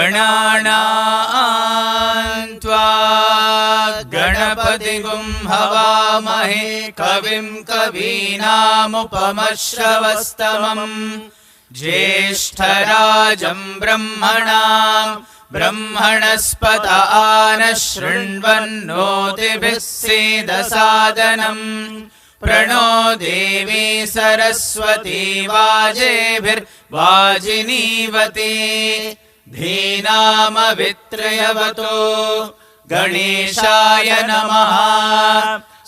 गणानां त्वा गणपतिगुं हवामहे कविं कवीनामुपमश्रवस्तमम् ज्येष्ठराजं ब्रह्मणस्पत नः शृण्वन्नोतिभिः सीदसादनम् प्रणो देवी सरस्वती वाजेभिर्वाजिनीवती धीनामवित्रयवतो गणेशाय नमः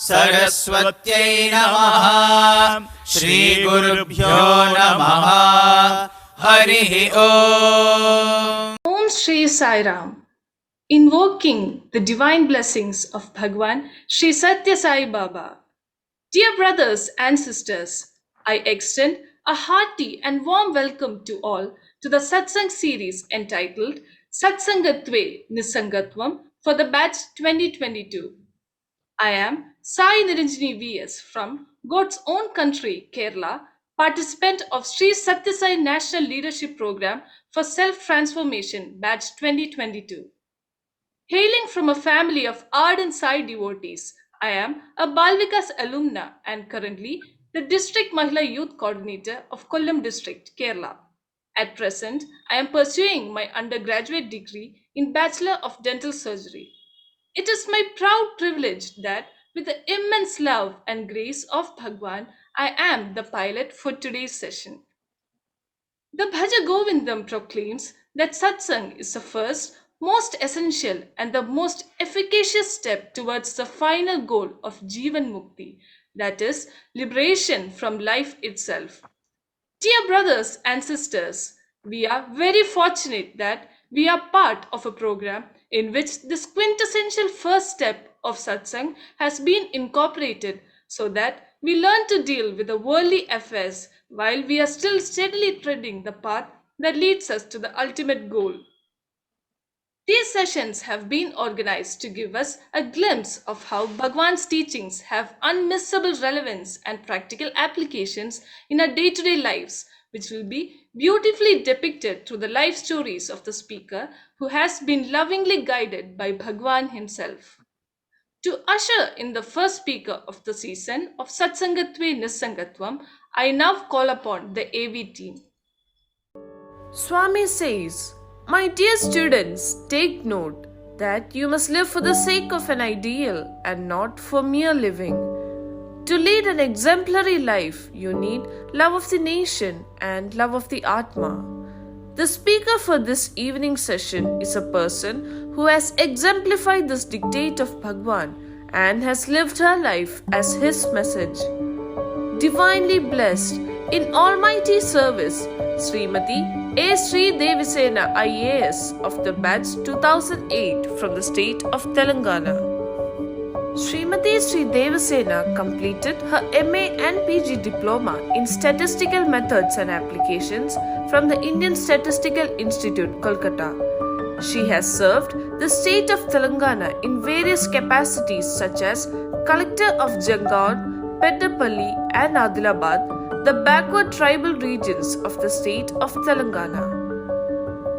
सरस्वत्यै नमः श्रीगुरुभ्यो नमः हरिः ओम। Om Shri Sai Ram. Invoking the divine blessings of Bhagawan Shri Sathya Sai Baba. Dear brothers and sisters, I extend a hearty and warm welcome to all to the Satsang series entitled Satsangatve Nissangatvam for the batch 2022. I am Sai Niranjini V.S. from God's own country, Kerala, participant of Sri Sathya Sai National Leadership Program for Self-Transformation batch 2022. Hailing from a family of ardent Sai devotees, I am a Balvikas alumna and currently the District Mahila Youth Coordinator of Kollam District, Kerala. At present, I am pursuing my undergraduate degree in Bachelor of Dental Surgery. It is my proud privilege that with the immense love and grace of Bhagawan, I am the pilot for today's session. The Bhaja Govindam proclaims that Satsang is the first, most essential and the most efficacious step towards the final goal of Jivan Mukti, that is, liberation from life itself. Dear brothers and sisters, we are very fortunate that we are part of a program in which this quintessential first step of Satsang has been incorporated so that we learn to deal with the worldly affairs while we are still steadily treading the path that leads us to the ultimate goal. These sessions have been organized to give us a glimpse of how Bhagawan's teachings have unmissable relevance and practical applications in our day-to-day lives, which will be beautifully depicted through the life stories of the speaker who has been lovingly guided by Bhagawan himself. To usher in the first speaker of the season of Satsangatve Nissangatvam, I now call upon the AV team. Swami says, "My dear students, take note that you must live for the sake of an ideal and not for mere living. To lead an exemplary life, you need love of the nation and love of the Atma." The speaker for this evening session is a person who has exemplified this dictate of Bhagawan and has lived her life as his message. Divinely blessed in almighty service, Smt A Sridevasena I.A.S. of the batch 2008 from the state of Telangana. Smt Sridevasena completed her MA and PG diploma in Statistical Methods and Applications from the Indian Statistical Institute, Kolkata. She has served the state of Telangana in various capacities such as Collector of Jangaon, Peddapalli and Adilabad, the backward tribal regions of the state of Telangana.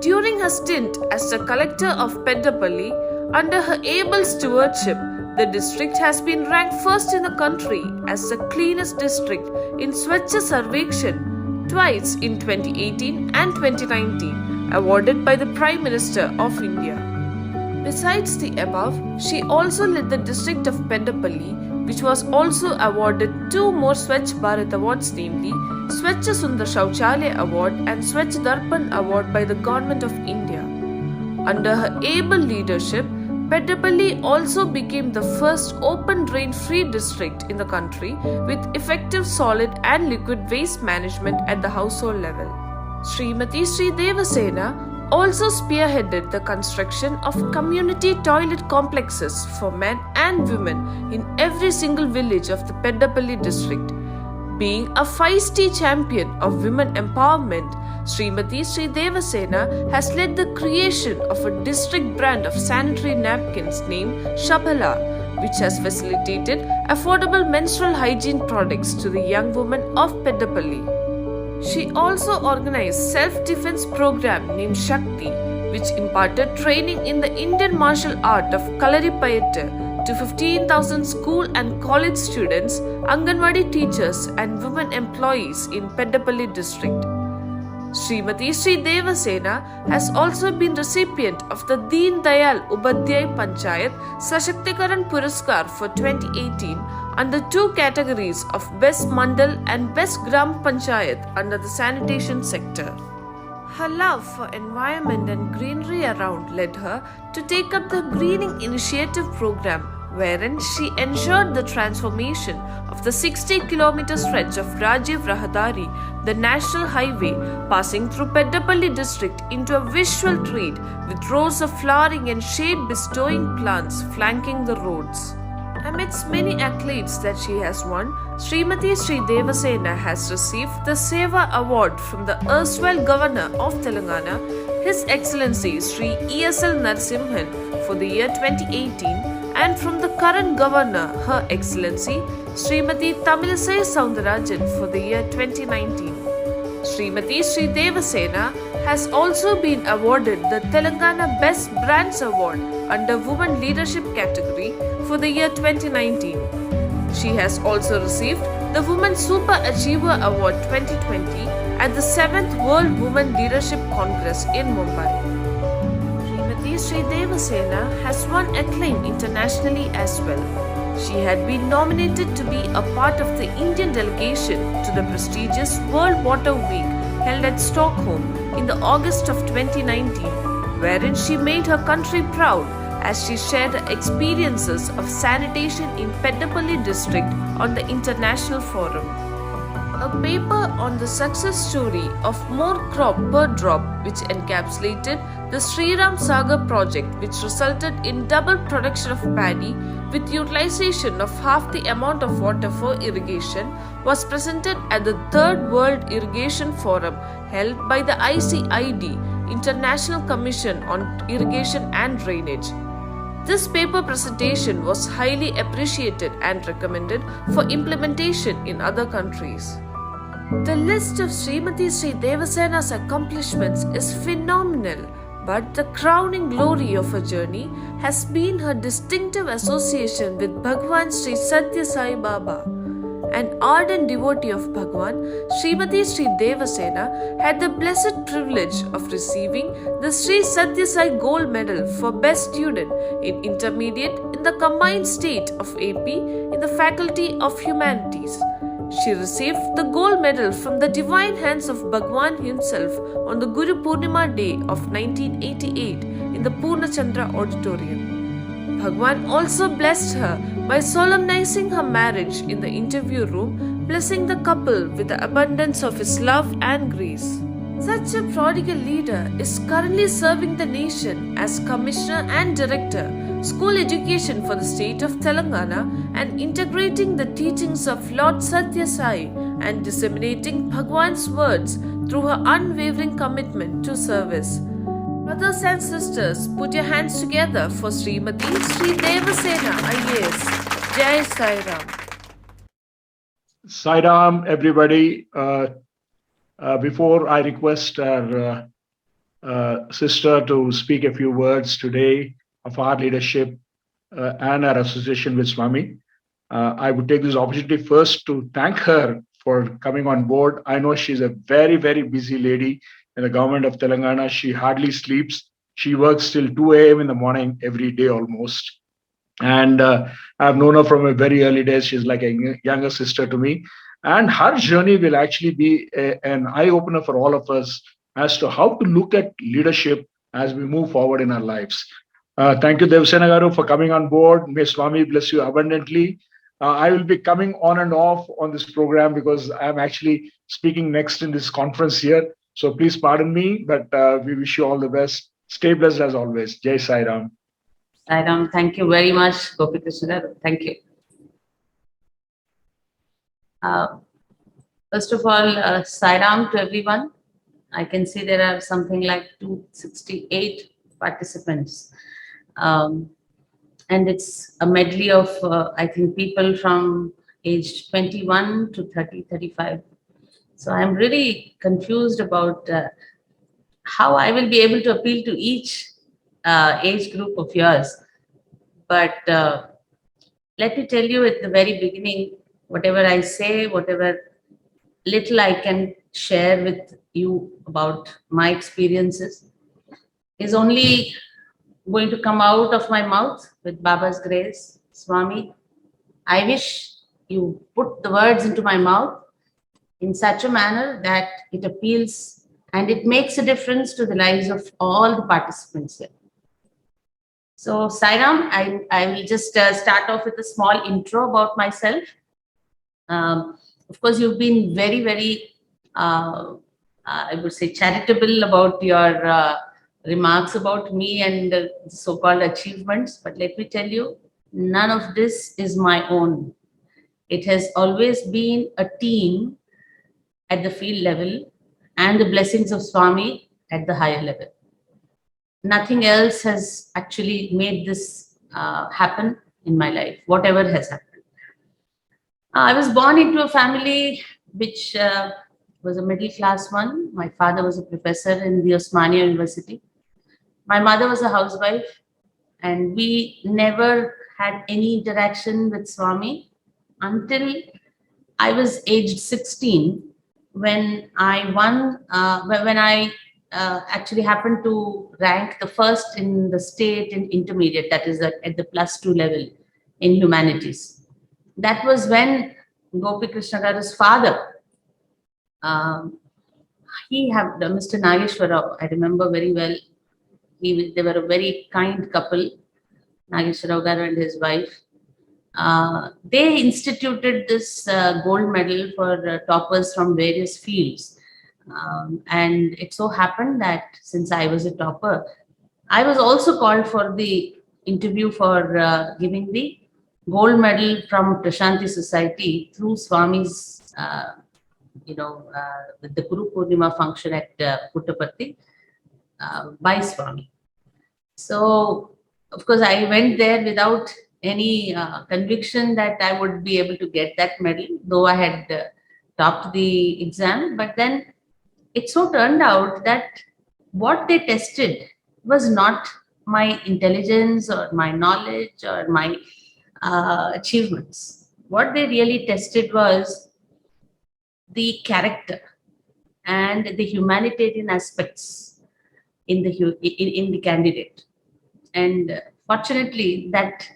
During her stint as the Collector of Peddapalli, under her able stewardship, the district has been ranked first in the country as the cleanest district in Swachha Sarvekshan twice in 2018 and 2019, awarded by the Prime Minister of India. Besides the above, she also led the district of Peddapalli, which was also awarded 2 more Swachh Bharat awards, namely Swachh Sundar Shauchalaya Award and Swachh Darpan Award by the Government of India. Under her able leadership, Peddapalli also became the first open drain free district in the country with effective solid and liquid waste management at the household level. Smt Sridevasena also spearheaded the construction of community toilet complexes for men and women in every single village of the Peddapalli district. Being a feisty champion of women empowerment, Smt Sridevasena has led the creation of a district brand of sanitary napkins named Shabala, which has facilitated affordable menstrual hygiene products to the young women of Peddapalli. She also organized self-defense program named Shakti, which imparted training in the Indian martial art of Kalaripayattu to 15,000 school and college students, Anganwadi teachers, and women employees in Peddapalli district. Smt A Sridevasena has also been recipient of the Deen Dayal Upadhyay Panchayat Sashактikaran Puraskar for 2018 under two categories of Best Mandal and Best Gram Panchayat under the sanitation sector. Her love for environment and greenery around led her to take up the Greening Initiative program, wherein she ensured the transformation of the 60-kilometer stretch of Rajiv Rahadari, the national highway passing through Peddapalli district, into a visual treat with rows of flowering and shade-bestowing plants flanking the roads. Amidst many accolades that she has won, Smt A Sridevasena has received the Seva Award from the erstwhile Governor of Telangana, His Excellency Sri E.S.L. Narasimhan for the year 2018, and from the current Governor, Her Excellency Srimati Tamilisai Soundarajan for the year 2019. Smt A Sridevasena has also been awarded the Telangana Best Brands Award under Women Leadership category for the year 2019. She has also received the Women Super Achiever Award 2020 at the 7th World Women Leadership Congress in Mumbai. Smt A Sridevasena has won acclaim internationally as well. She had been nominated to be a part of the Indian delegation to the prestigious World Water Week held at Stockholm in the August of 2019, wherein she made her country proud as she shared her experiences of sanitation in Peddapalli district on the international forum. A paper on the success story of More Crop Per Drop, which encapsulated the Sriram Sagar project, which resulted in double production of paddy with utilization of half the amount of water for irrigation, was presented at the Third World Irrigation Forum held by the ICID, International Commission on Irrigation and Drainage. This paper presentation was highly appreciated and recommended for implementation in other countries. The list of Smt A Sridevasena's accomplishments is phenomenal, but the crowning glory of her journey has been her distinctive association with Bhagawan Sri Sathya Sai Baba. An ardent devotee of Bhagawan, Smt A Sridevasena had the blessed privilege of receiving the Sri Sathya Sai Gold Medal for Best Student in Intermediate in the combined state of AP in the Faculty of Humanities. She received the gold medal from the divine hands of Bhagawan himself on the Guru Purnima day of 1988 in the Purnachandra Auditorium. Bhagawan also blessed her by solemnizing her marriage in the interview room, blessing the couple with the abundance of his love and grace. Such a prodigal leader is currently serving the nation as Commissioner and Director, School Education for the state of Telangana, and integrating the teachings of Lord Sathya Sai and disseminating Bhagwan's words through her unwavering commitment to service. Brothers and sisters, put your hands together for Smt A Sridevasena I.A.S. Jai Sai Ram. Sai Ram, everybody. Before I request our sister to speak a few words today of our leadership and our association with Swami, I would take this opportunity first to thank her for coming on board. I know she's a very, very busy lady in the government of Telangana. She hardly sleeps. She works till 2 a.m. in the morning every day almost. And I've known her from a very early days. She's like a younger sister to me. And her journey will actually be an eye-opener for all of us as to how to look at leadership as we move forward in our lives. Thank you, Devasena Garu, for coming on board. May Swami bless you abundantly. I will be coming on and off on this program because I'm actually speaking next in this conference here. So please pardon me, but we wish you all the best. Stay blessed as always. Jai Sai Ram. Sai Ram, thank you very much, Gopi Krishna. Thank you. First of all, Sai Ram to everyone. I can see there are something like 268 participants. And it's a medley of, I think, people from age 21 to 30, 35. So I'm really confused about how I will be able to appeal to each age group of yours. But let me tell you at the very beginning, whatever I say, whatever little I can share with you about my experiences is only going to come out of my mouth with Baba's grace. Swami, I wish you put the words into my mouth in such a manner that it appeals and it makes a difference to the lives of all the participants here. So, Sairam, I will just start off with a small intro about myself. Of course, you've been very, very, I would say, charitable about your remarks about me and so-called achievements. But let me tell you, none of this is my own. It has always been a team at the field level and the blessings of Swami at the higher level. Nothing else has actually made this happen in my life, whatever has happened. I was born into a family which was a middle class one. My father was a professor in the Osmania University. My mother was a housewife, and we never had any interaction with Swami until I was aged 16, when I won, when I actually happened to rank the first in the state in intermediate, that is at the +2 level in humanities. That was when Gopi Krishna Garu's father, um, he had Mr. Nageshwara, I remember very well. They were a very kind couple, Nageshwara Garu and his wife. They instituted this gold medal for toppers from various fields. And it so happened that since I was a topper, I was also called for the interview for giving the gold medal from Prashanti Society through Swami's, the Guru Purnima function at Puttaparthi by Swami. So, of course, I went there without any conviction that I would be able to get that medal, though I had topped the exam. But then it so turned out that what they tested was not my intelligence or my knowledge or my achievements. What they really tested was the character and the humanitarian aspects in the candidate. And fortunately, that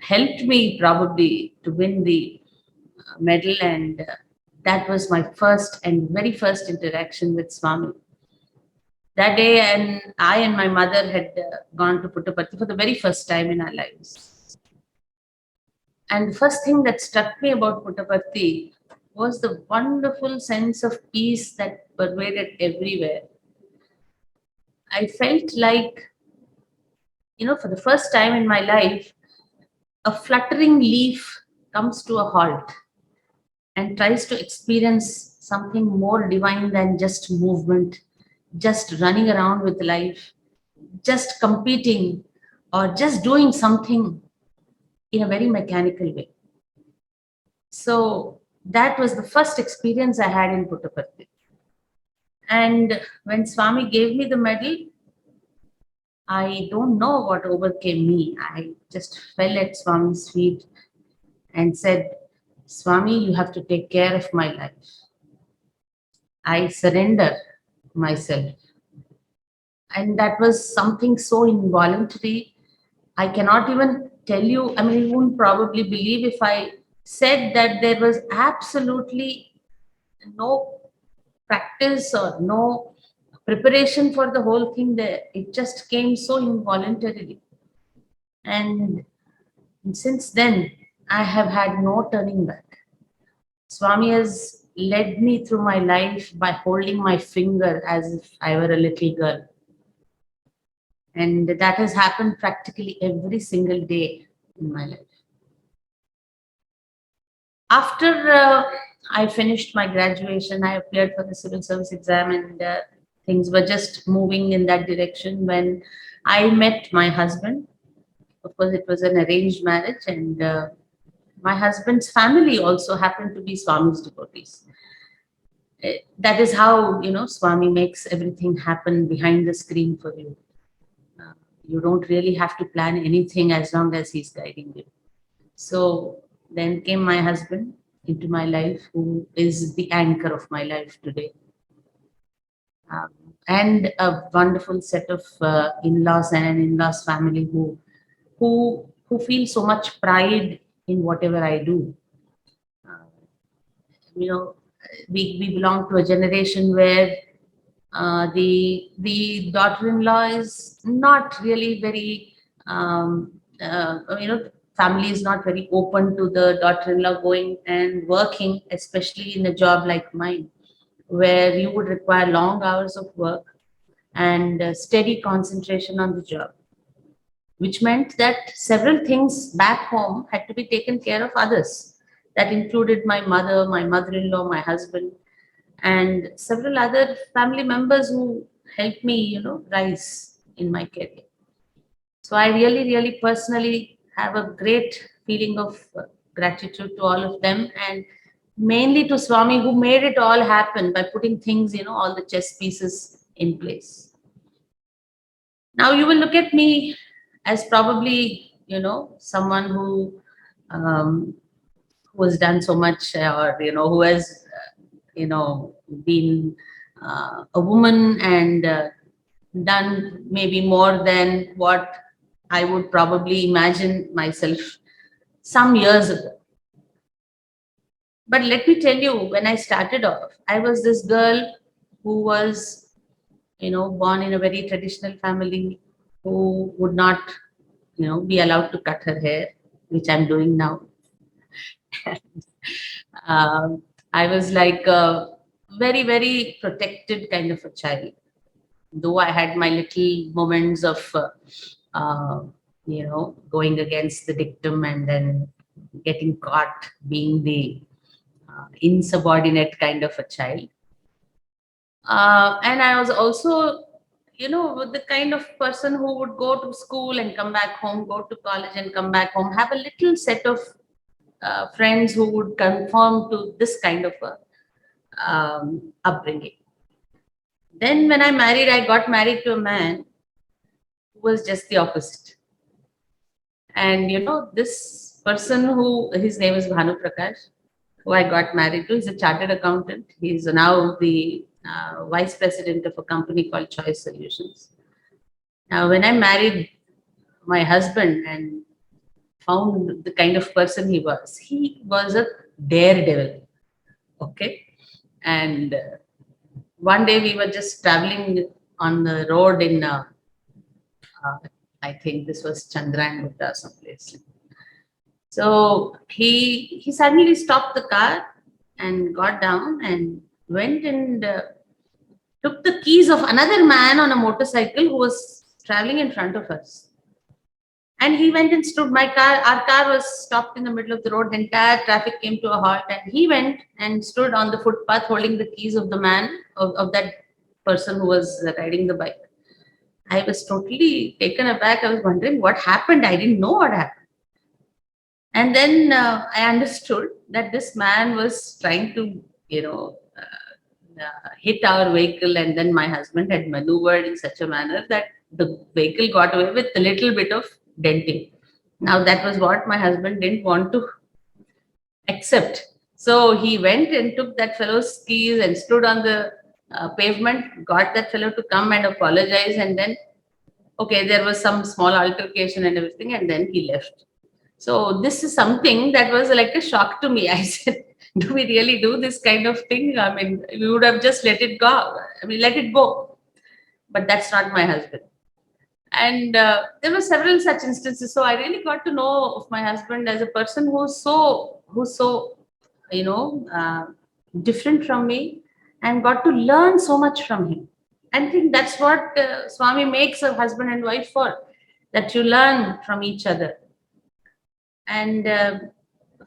helped me probably to win the medal, and that was my first and very first interaction with Swami. That day, and I and my mother had gone to Puttaparthi for the very first time in our lives. And the first thing that struck me about Puttaparthi was the wonderful sense of peace that pervaded everywhere. I felt like, for the first time in my life, a fluttering leaf comes to a halt and tries to experience something more divine than just movement, just running around with life, just competing, or just doing something in a very mechanical way. So that was the first experience I had in Puttaparthi. And when Swami gave me the medal, I don't know what overcame me. I just fell at Swami's feet and said, Swami, you have to take care of my life. I surrender myself. And that was something so involuntary. I cannot even tell you, you wouldn't probably believe if I said that there was absolutely no practice or no preparation for the whole thing there. It just came so involuntarily. And since then, I have had no turning back. Swami has led me through my life by holding my finger as if I were a little girl. And that has happened practically every single day in my life. After I finished my graduation, I appeared for the civil service exam, and things were just moving in that direction when I met my husband. Of course, it was an arranged marriage, and my husband's family also happened to be Swami's devotees. That is how, Swami makes everything happen behind the screen for you. You don't really have to plan anything as long as he's guiding you. So then came my husband into my life, who is the anchor of my life today. And a wonderful set of in-laws and an in-laws family who feel so much pride in whatever I do. Uh, we belong to a generation where the daughter-in-law is not really very, family is not very open to the daughter-in-law going and working, especially in a job like mine, where you would require long hours of work and steady concentration on the job, which meant that several things back home had to be taken care of others. That included my mother, my mother-in-law, my husband, and several other family members who helped me, rise in my career. So I really, really personally have a great feeling of gratitude to all of them, and mainly to Swami, who made it all happen by putting things, all the chess pieces in place. Now you will look at me as probably, someone um, who has done so much, or who has, been a woman and done maybe more than what I would probably imagine myself some years ago. But let me tell you, when I started off, I was this girl who was, born in a very traditional family, who would not, be allowed to cut her hair, which I'm doing now. um, I was like a very, very protected kind of a child. Though I had my little moments of, going against the dictum and then getting caught being the insubordinate kind of a child. And I was also, the kind of person who would go to school and come back home, go to college and come back home, have a little set of friends who would conform to this kind of a upbringing. Then when I got married to a man who was just the opposite. And this person, who his name is Bhanu Prakash, who I got married to, he's a chartered accountant. He's now the vice president of a company called Choice Solutions. Now, when I married my husband and found the kind of person he was a daredevil. Okay. And one day we were just traveling on the road in, I think this was Chandrangutta, someplace. So he suddenly stopped the car and got down and went and took the keys of another man on a motorcycle who was traveling in front of us. And he went and stood. Our car was stopped in the middle of the road. The entire traffic came to a halt, and he went and stood on the footpath holding the keys of the man, of that person who was riding the bike. I was totally taken aback. I was wondering what happened. I didn't know what happened. And then I understood that this man was trying to, hit our vehicle, and then my husband had maneuvered in such a manner that the vehicle got away with a little bit of denting. Now that was what my husband didn't want to accept. So he went and took that fellow's keys and stood on the pavement, got that fellow to come and apologize, and then, okay, there was some small altercation and everything, and then he left. So this is something that was like a shock to me. I said, do we really do this kind of thing? I mean, we would have just let it go. Let it go. But that's not my husband. And there were several such instances. So I really got to know of my husband as a person who's so different from me, and got to learn so much from him. I think that's what Swami makes a husband and wife for, that you learn from each other. And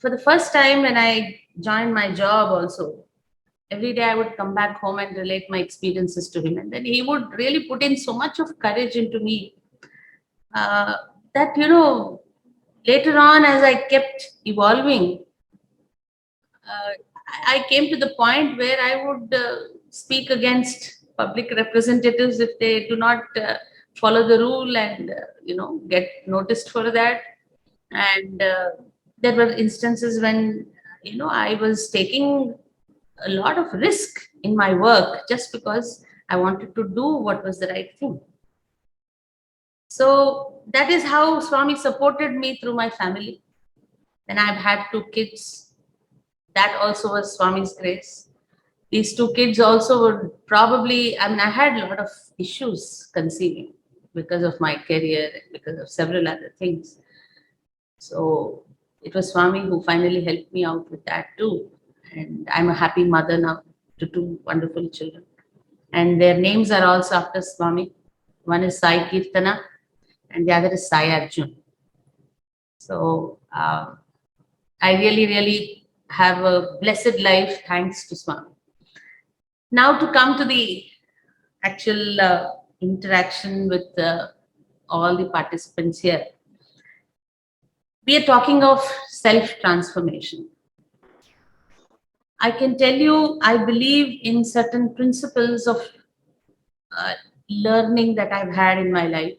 for the first time when I joined my job also, every day I would come back home and relate my experiences to him. And then he would really put in so much of courage into me that, later on as I kept evolving, I came to the point where I would speak against public representatives if they do not follow the rule and get noticed for that. And there were instances when I was taking a lot of risk in my work just because I wanted to do what was the right thing. So that is how Swami supported me through my family. Then I've had 2 kids. That also was Swami's grace. These 2 kids also were probably, I had a lot of issues conceiving because of my career, because of several other things. So it was Swami who finally helped me out with that too. And I'm a happy mother now to 2 wonderful children. And their names are also after Swami. One is Sai Kirtana and the other is Sai Arjun. So I really, really have a blessed life thanks to Swami. Now to come to the actual interaction with all the participants here. We are talking of self-transformation. I can tell you, I believe in certain principles of learning that I've had in my life,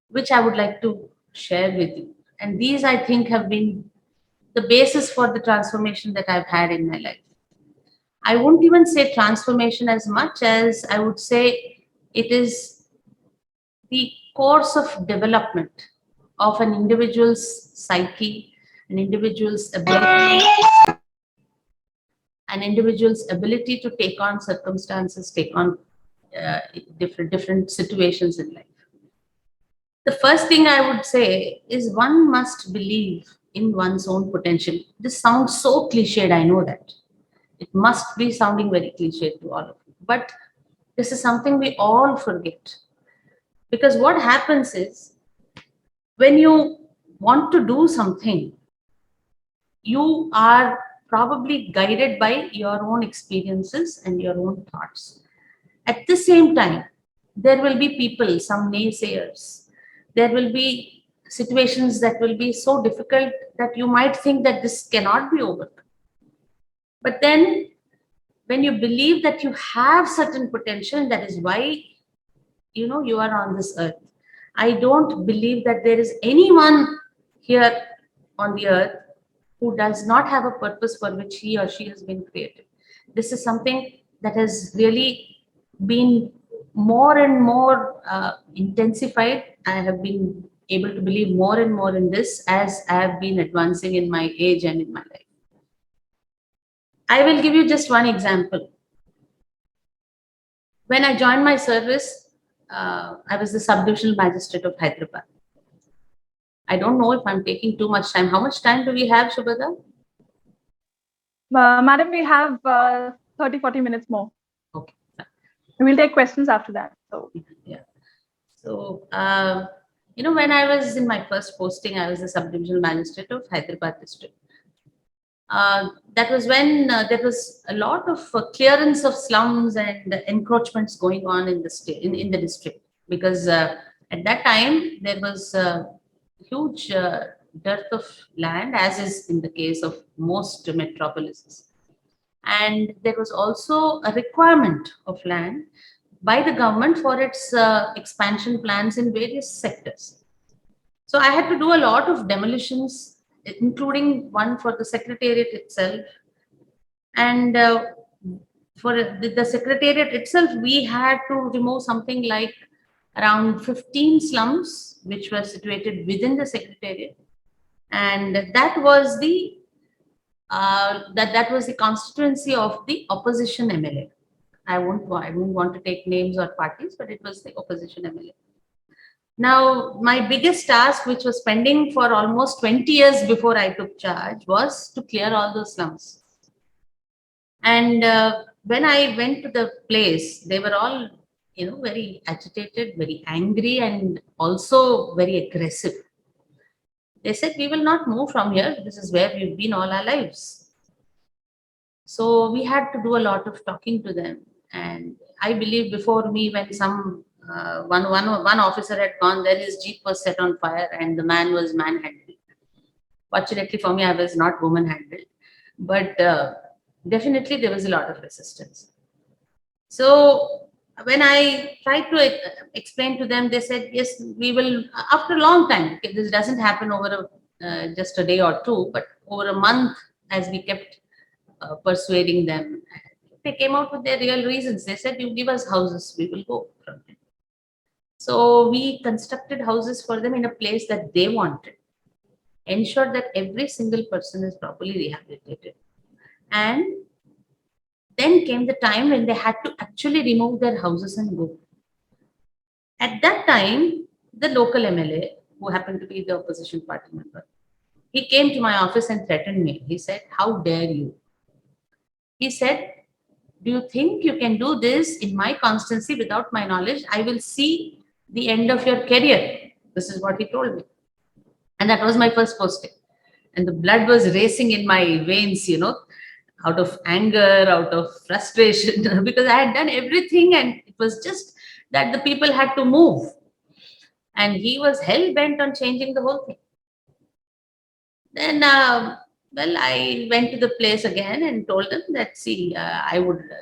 which I would like to share with you. And these, I think, have been the basis for the transformation that I've had in my life. I won't even say transformation as much as I would say it is the course of development of an individual's psyche, an individual's ability to take on circumstances, take on different situations in life. The first thing I would say is one must believe in one's own potential. This sounds so cliched, I know that. It must be sounding very cliched to all of you. But this is something we all forget. Because what happens is, when you want to do something, you are probably guided by your own experiences and your own thoughts. At the same time, there will be people, some naysayers. There will be situations that will be so difficult that you might think that this cannot be overcome. But then, when you believe that you have certain potential, that is why you are on this earth. I don't believe that there is anyone here on the earth who does not have a purpose for which he or she has been created. This is something that has really been more and more intensified. I have been able to believe more and more in this as I have been advancing in my age and in my life. I will give you just one example. When I joined my service, I was the subdivisional magistrate of Hyderabad. I don't know if I'm taking too much time. How much time do we have, Shubhada? Madam, we have 30-40 minutes more. Okay. We'll take questions after that. So yeah. So, when I was in my first posting, I was the subdivisional magistrate of Hyderabad district. That was when there was a lot of clearance of slums and encroachments going on in the state, in the district, because at that time there was huge dearth of land, as is in the case of most metropolises. And there was also a requirement of land by the government for its expansion plans in various sectors. So I had to do a lot of demolitions, including one for the secretariat itself. And for the secretariat itself, we had to remove something like around 15 slums, which were situated within the secretariat. And that was the constituency of the opposition MLA. I wouldn't want to take names or parties, but it was the opposition MLA. Now, my biggest task, which was pending for almost 20 years before I took charge, was to clear all those slums. And when I went to the place, they were all, very agitated, very angry, and also very aggressive. They said, "We will not move from here. This is where we've been all our lives." So we had to do a lot of talking to them. And I believe before me, when one officer had gone, then his jeep was set on fire and the man was manhandled. Fortunately for me, I was not woman-handled. But definitely there was a lot of resistance. So when I tried to explain to them, they said, yes, we will, after a long time. This doesn't happen over just a day or two, but over a month, as we kept persuading them, they came out with their real reasons. They said, you give us houses, we will go from there. So we constructed houses for them in a place that they wanted, ensured that every single person is properly rehabilitated. And then came the time when they had to actually remove their houses and go. At that time, the local MLA, who happened to be the opposition party member, he came to my office and threatened me. He said, how dare you? He said, do you think you can do this in my constancy without my knowledge? I will see the end of your career. This is what he told me. And that was my first posting. And the blood was racing in my veins, out of anger, out of frustration, because I had done everything and it was just that the people had to move. And he was hell bent on changing the whole thing. Then, I went to the place again and told them that, see,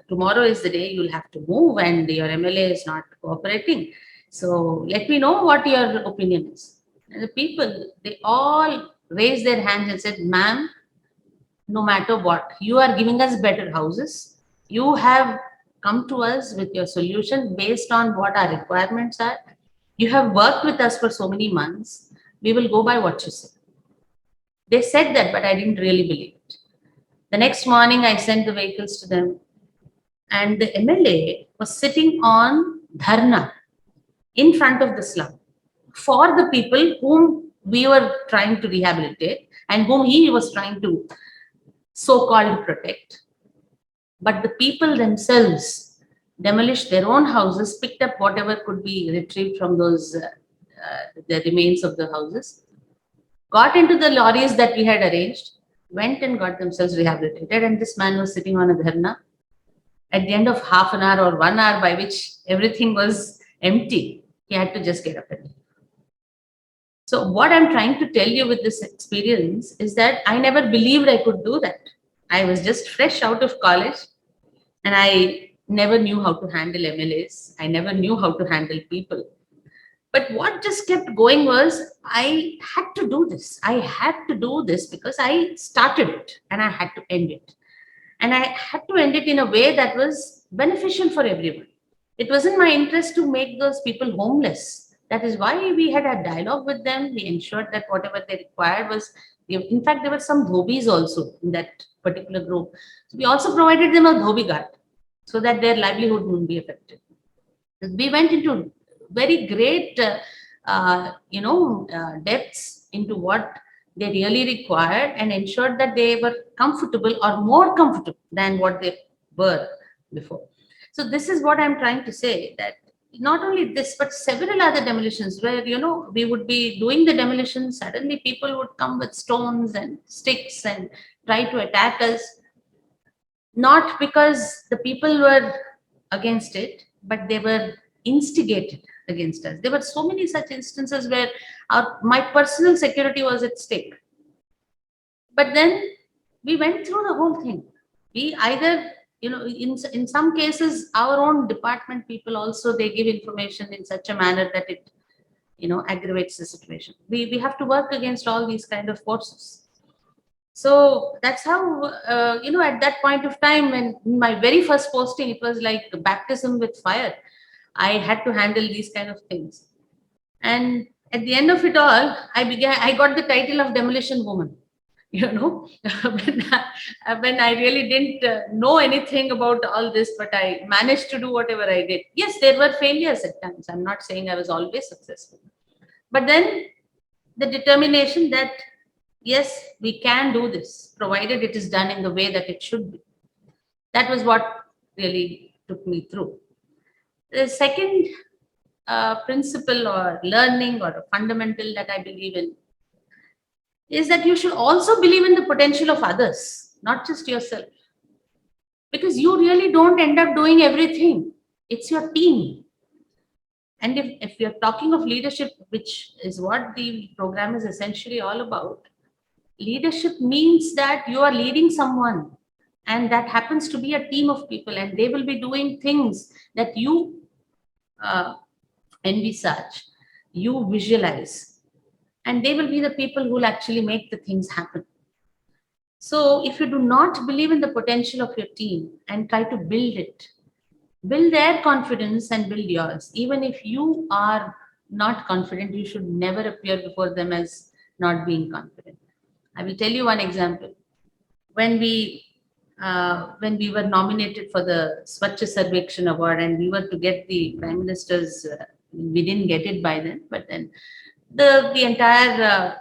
tomorrow is the day you'll have to move and your MLA is not cooperating. So let me know what your opinion is. And the people, they all raised their hands and said, ma'am, no matter what, you are giving us better houses. You have come to us with your solution based on what our requirements are. You have worked with us for so many months. We will go by what you say. They said that, but I didn't really believe it. The next morning, I sent the vehicles to them, and the MLA was sitting on dharna in front of the slum for the people whom we were trying to rehabilitate and whom he was trying to so-called protect. But the people themselves demolished their own houses, picked up whatever could be retrieved from those the remains of the houses, got into the lorries that we had arranged, went and got themselves rehabilitated. And this man was sitting on a dharna. At the end of half an hour or 1 hour, by which everything was empty, he had to just get up and leave. So what I'm trying to tell you with this experience is that I never believed I could do that. I was just fresh out of college and I never knew how to handle MLAs. I never knew how to handle people. But what just kept going was I had to do this. I had to do this because I started it and I had to end it. And I had to end it in a way that was beneficial for everyone. It wasn't my interest to make those people homeless. That is why we had a dialogue with them. We ensured that whatever they required was, in fact, there were some dhobis also in that particular group. So we also provided them a dhobi guard so that their livelihood wouldn't be affected. We went into very great, depths into what they really required and ensured that they were comfortable or more comfortable than what they were before. So this is what I'm trying to say, that not only this, but several other demolitions where, we would be doing the demolition, suddenly people would come with stones and sticks and try to attack us. Not because the people were against it, but they were instigated against us. There were so many such instances where my personal security was at stake. But then we went through the whole thing. We either, in some cases, our own department people also, they give information in such a manner that it, aggravates the situation. We have to work against all these kind of forces. So that's how, at that point of time, when my very first posting, it was like baptism with fire. I had to handle these kind of things. And at the end of it all, I got the title of demolition woman, when I really didn't know anything about all this, but I managed to do whatever I did. Yes, there were failures at times. I'm not saying I was always successful. But then the determination that, yes, we can do this, provided it is done in the way that it should be. That was what really took me through. The second principle or learning or a fundamental that I believe in is that you should also believe in the potential of others, not just yourself. Because you really don't end up doing everything. It's your team. And if you're talking of leadership, which is what the program is essentially all about, leadership means that you are leading someone. And that happens to be a team of people, and they will be doing things that you envisage, you visualize, and they will be the people who will actually make the things happen. So if you do not believe in the potential of your team and try to build it, build their confidence and build yours. Even if you are not confident, you should never appear before them as not being confident. I will tell you one example. When we were nominated for the Swachh Sarvekshan Award, and we were to get the Prime Minister's, we didn't get it by then, but then the entire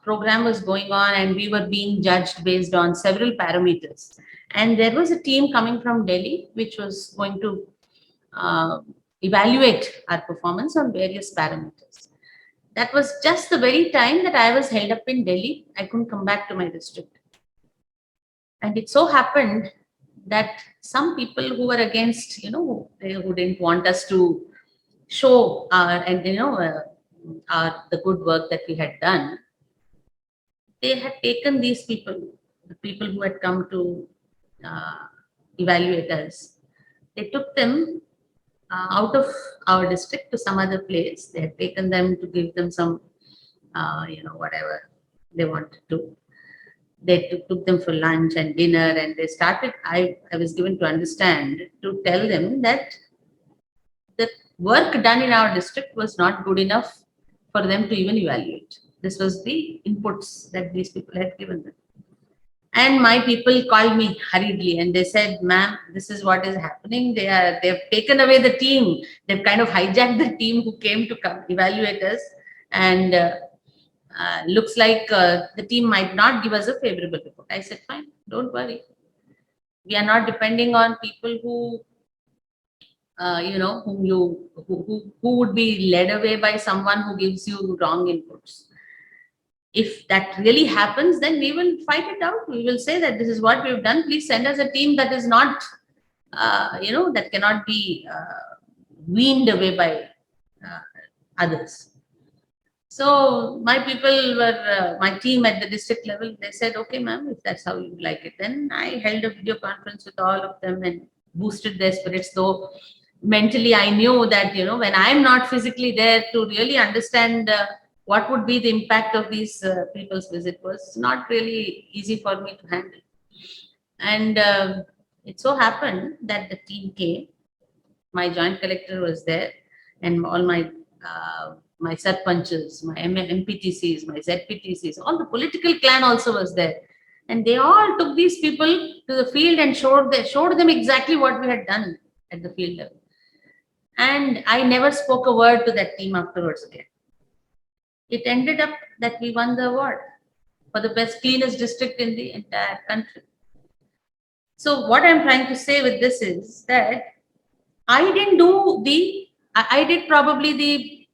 program was going on, and we were being judged based on several parameters. And there was a team coming from Delhi which was going to evaluate our performance on various parameters. That was just the very time that I was held up in Delhi. I couldn't come back to my district. And it so happened that some people who were against, who didn't want us to show the good work that we had done, they had taken these people, the people who had come to evaluate us. They took them out of our district to some other place. They had taken them to give them some, whatever they wanted to. They took them for lunch and dinner, and they started. I was given to understand to tell them that the work done in our district was not good enough for them to even evaluate. This was the inputs that these people had given them. And my people called me hurriedly and they said, "Ma'am, this is what is happening. They've taken away the team. They've kind of hijacked the team who came to come evaluate us. And looks like the team might not give us a favorable report." I said, "Fine, don't worry. We are not depending on people who who would be led away by someone who gives you wrong inputs. If that really happens, then we will fight it out. We will say that this is what we've done. Please send us a team that is not, that cannot be weaned away by others." So my people were, my team at the district level, they said, "Okay, ma'am, if that's how you like it." Then I held a video conference with all of them and boosted their spirits, though mentally I knew that, when I'm not physically there to really understand what would be the impact of these people's visit was not really easy for me to handle. And it so happened that the team came. My joint collector was there, and all my sarpanches, my MPTCs, my ZPTCs, all the political clan also was there. And they all took these people to the field and showed them exactly what we had done at the field level. And I never spoke a word to that team afterwards again. It ended up that we won the award for the best cleanest district in the entire country. So what I'm trying to say with this is that I did probably the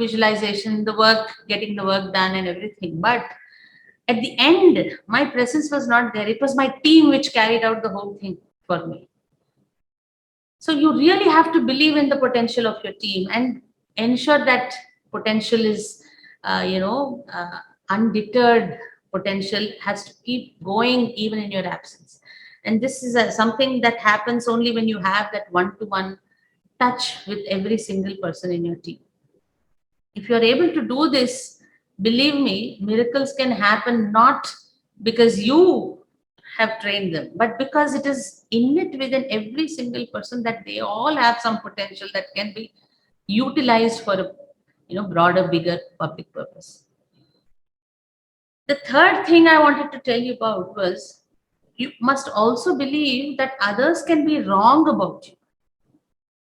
visualization, the work, getting the work done and everything. But at the end, my presence was not there. It was my team which carried out the whole thing for me. So you really have to believe in the potential of your team and ensure that potential is, undeterred potential has to keep going even in your absence. And this is something that happens only when you have that one-to-one touch with every single person in your team. If you're able to do this, believe me, miracles can happen not because you have trained them, but because it is innate within every single person that they all have some potential that can be utilized for a broader, bigger public purpose. The third thing I wanted to tell you about was you must also believe that others can be wrong about you.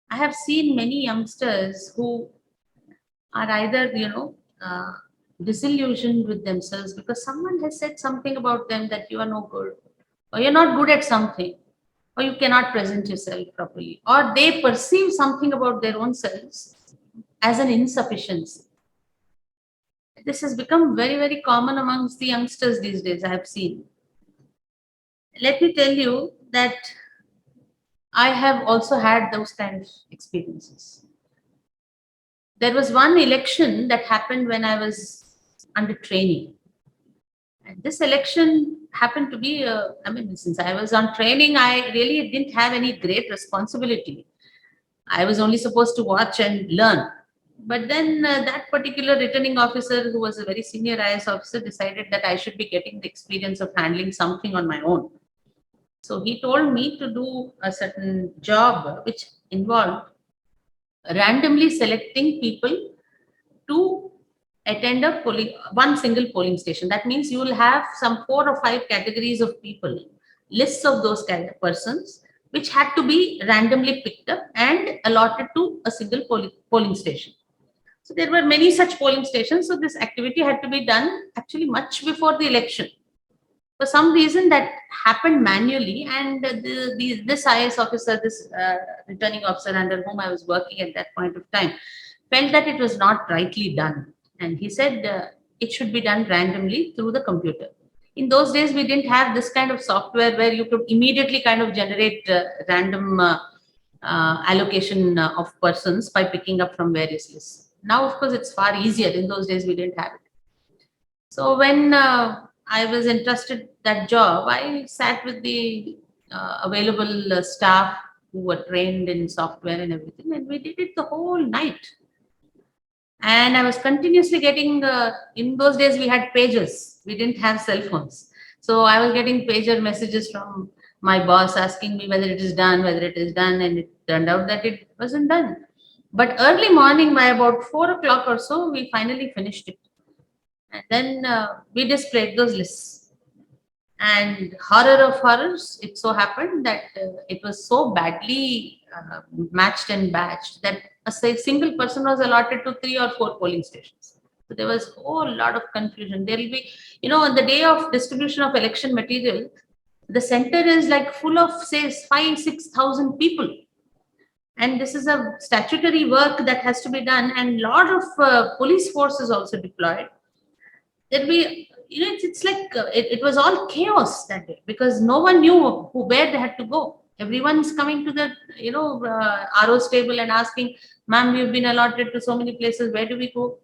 I have seen many youngsters who are either, disillusioned with themselves because someone has said something about them that you are no good, or you're not good at something, or you cannot present yourself properly, or they perceive something about their own selves as an insufficiency. This has become very, very common amongst the youngsters these days, I have seen. Let me tell you that I have also had those kind of experiences. There was one election that happened when I was under training. And this election happened to be, since I was on training, I really didn't have any great responsibility. I was only supposed to watch and learn. But then that particular returning officer, who was a very senior I.A.S. officer, decided that I should be getting the experience of handling something on my own. So he told me to do a certain job which involved randomly selecting people to attend one single polling station. That means you will have some 4 or 5 categories of people, lists of those kind of persons, which had to be randomly picked up and allotted to a single polling station. So there were many such polling stations. So this activity had to be done actually much before the election. For some reason that happened manually, and this I.A.S. officer, this returning officer under whom I was working at that point of time, felt that it was not rightly done. And he said it should be done randomly through the computer. In those days, we didn't have this kind of software where you could immediately kind of generate random allocation of persons by picking up from various lists. Now, of course, it's far easier. In those days, we didn't have it. So when I was entrusted that job, I sat with the available staff who were trained in software and everything, and we did it the whole night. And I was continuously getting, in those days we had pagers, we didn't have cell phones. So I was getting pager messages from my boss asking me whether it is done, and it turned out that it wasn't done. But early morning, by about 4 o'clock or so, we finally finished it. And then we displayed those lists. And horror of horrors, it so happened that it was so badly matched and batched that a single person was allotted to 3 or 4 polling stations. So there was a whole lot of confusion. There will be, on the day of distribution of election material, the center is like full of, say, 5,000-6,000 people. And this is a statutory work that has to be done, and a lot of police forces also deployed. There'll be, it's like it was all chaos that day because no one knew where they had to go. Everyone's coming to the RO's table and asking, "Ma'am, we've been allotted to so many places. Where do we go?"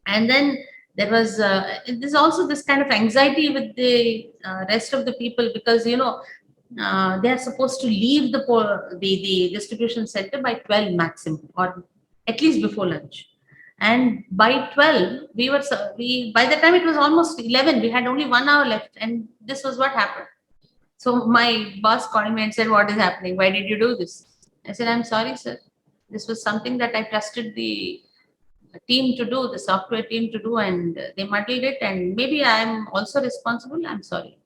And then there was there's also this kind of anxiety with the rest of the people because they are supposed to leave the distribution center by 12 maximum, or at least before lunch. And by 12, by the time it was almost 11, we had only 1 hour left, and this was what happened. So my boss called me and said, "What is happening? Why did you do this?" I said, "I'm sorry, sir. This was something that I trusted the team to do, the software team to do, and they muddled it, and maybe I'm also responsible. I'm sorry,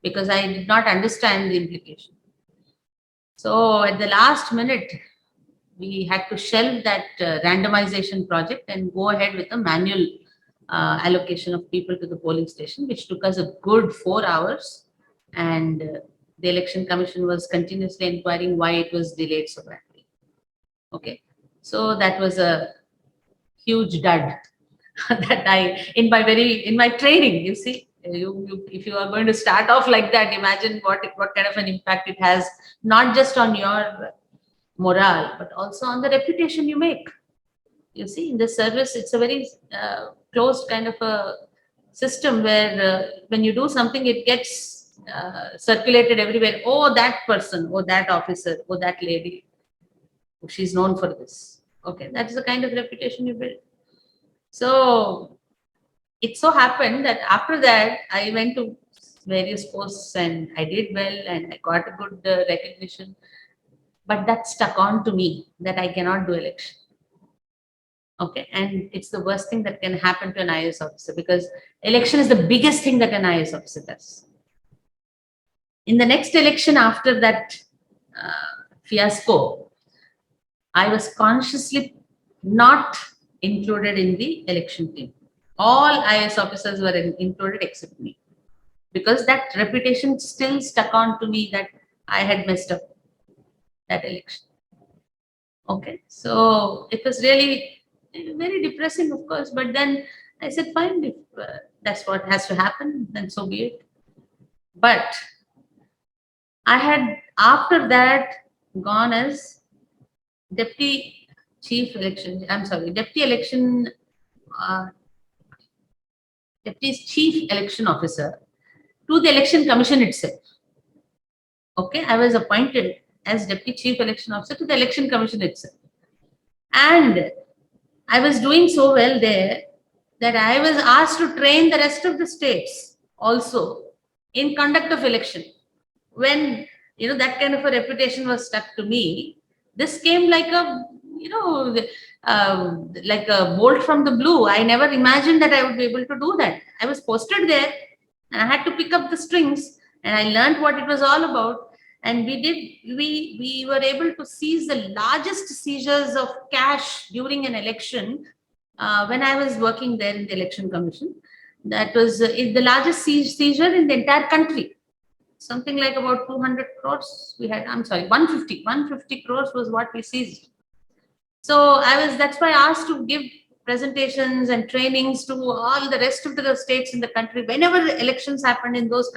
because I did not understand the implication." So at the last minute, we had to shelve that randomization project and go ahead with a manual allocation of people to the polling station, which took us a good 4 hours. And the election commission was continuously inquiring why it was delayed so badly. Okay, so that was a huge dud that in my training, you see, if you are going to start off like that, imagine what kind of an impact it has, not just on your morale, but also on the reputation you make. You see, in the service, it's a very closed kind of a system where when you do something, it gets circulated everywhere. Oh, that person, oh, that officer, oh, that lady, oh, she's known for this. Okay, that's the kind of reputation you build. So it so happened that after that, I went to various posts and I did well and I got a good recognition. But that stuck on to me that I cannot do election. Okay, and it's the worst thing that can happen to an I.A.S. officer because election is the biggest thing that an I.A.S. officer does. In the next election after that fiasco, I was consciously not included in the election team. All I.A.S. officers were included except me because that reputation still stuck on to me that I had messed up that election. Okay, so it was really very depressing, of course, but then I said, fine, if that's what has to happen, then so be it. But I had, after that, gone as deputy chief election officer to the election commission itself. Okay, I was appointed as Deputy Chief Election Officer to the election commission itself. And I was doing so well there that I was asked to train the rest of the states also in conduct of election. When that kind of a reputation was stuck to me, this came like a like a bolt from the blue. I never imagined that I would be able to do that. I was posted there and I had to pick up the strings, and I learned what it was all about. And we were able to seize the largest seizures of cash during an election when I was working there in the election commission. That was the largest seizure in the entire country. Something like about 200 crores we had. I'm sorry, 150 crores was what we seized. So that's why I asked to give presentations and trainings to all the rest of the states in the country. Whenever elections happened in those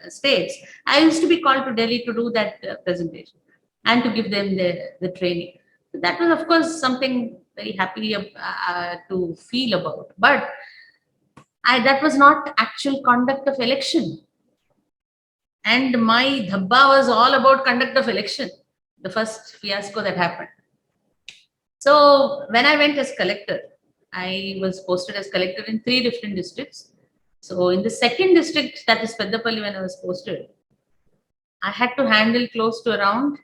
states, I used to be called to Delhi to do that presentation and to give them the training. So that was, of course, something very happy to feel about. But that was not actual conduct of election. And my dhabba was all about conduct of election, the first fiasco that happened. So when I went as collector, I was posted as collector in 3 different districts. So in the second district, that is Peddapalli, when I was posted, I had to handle close to around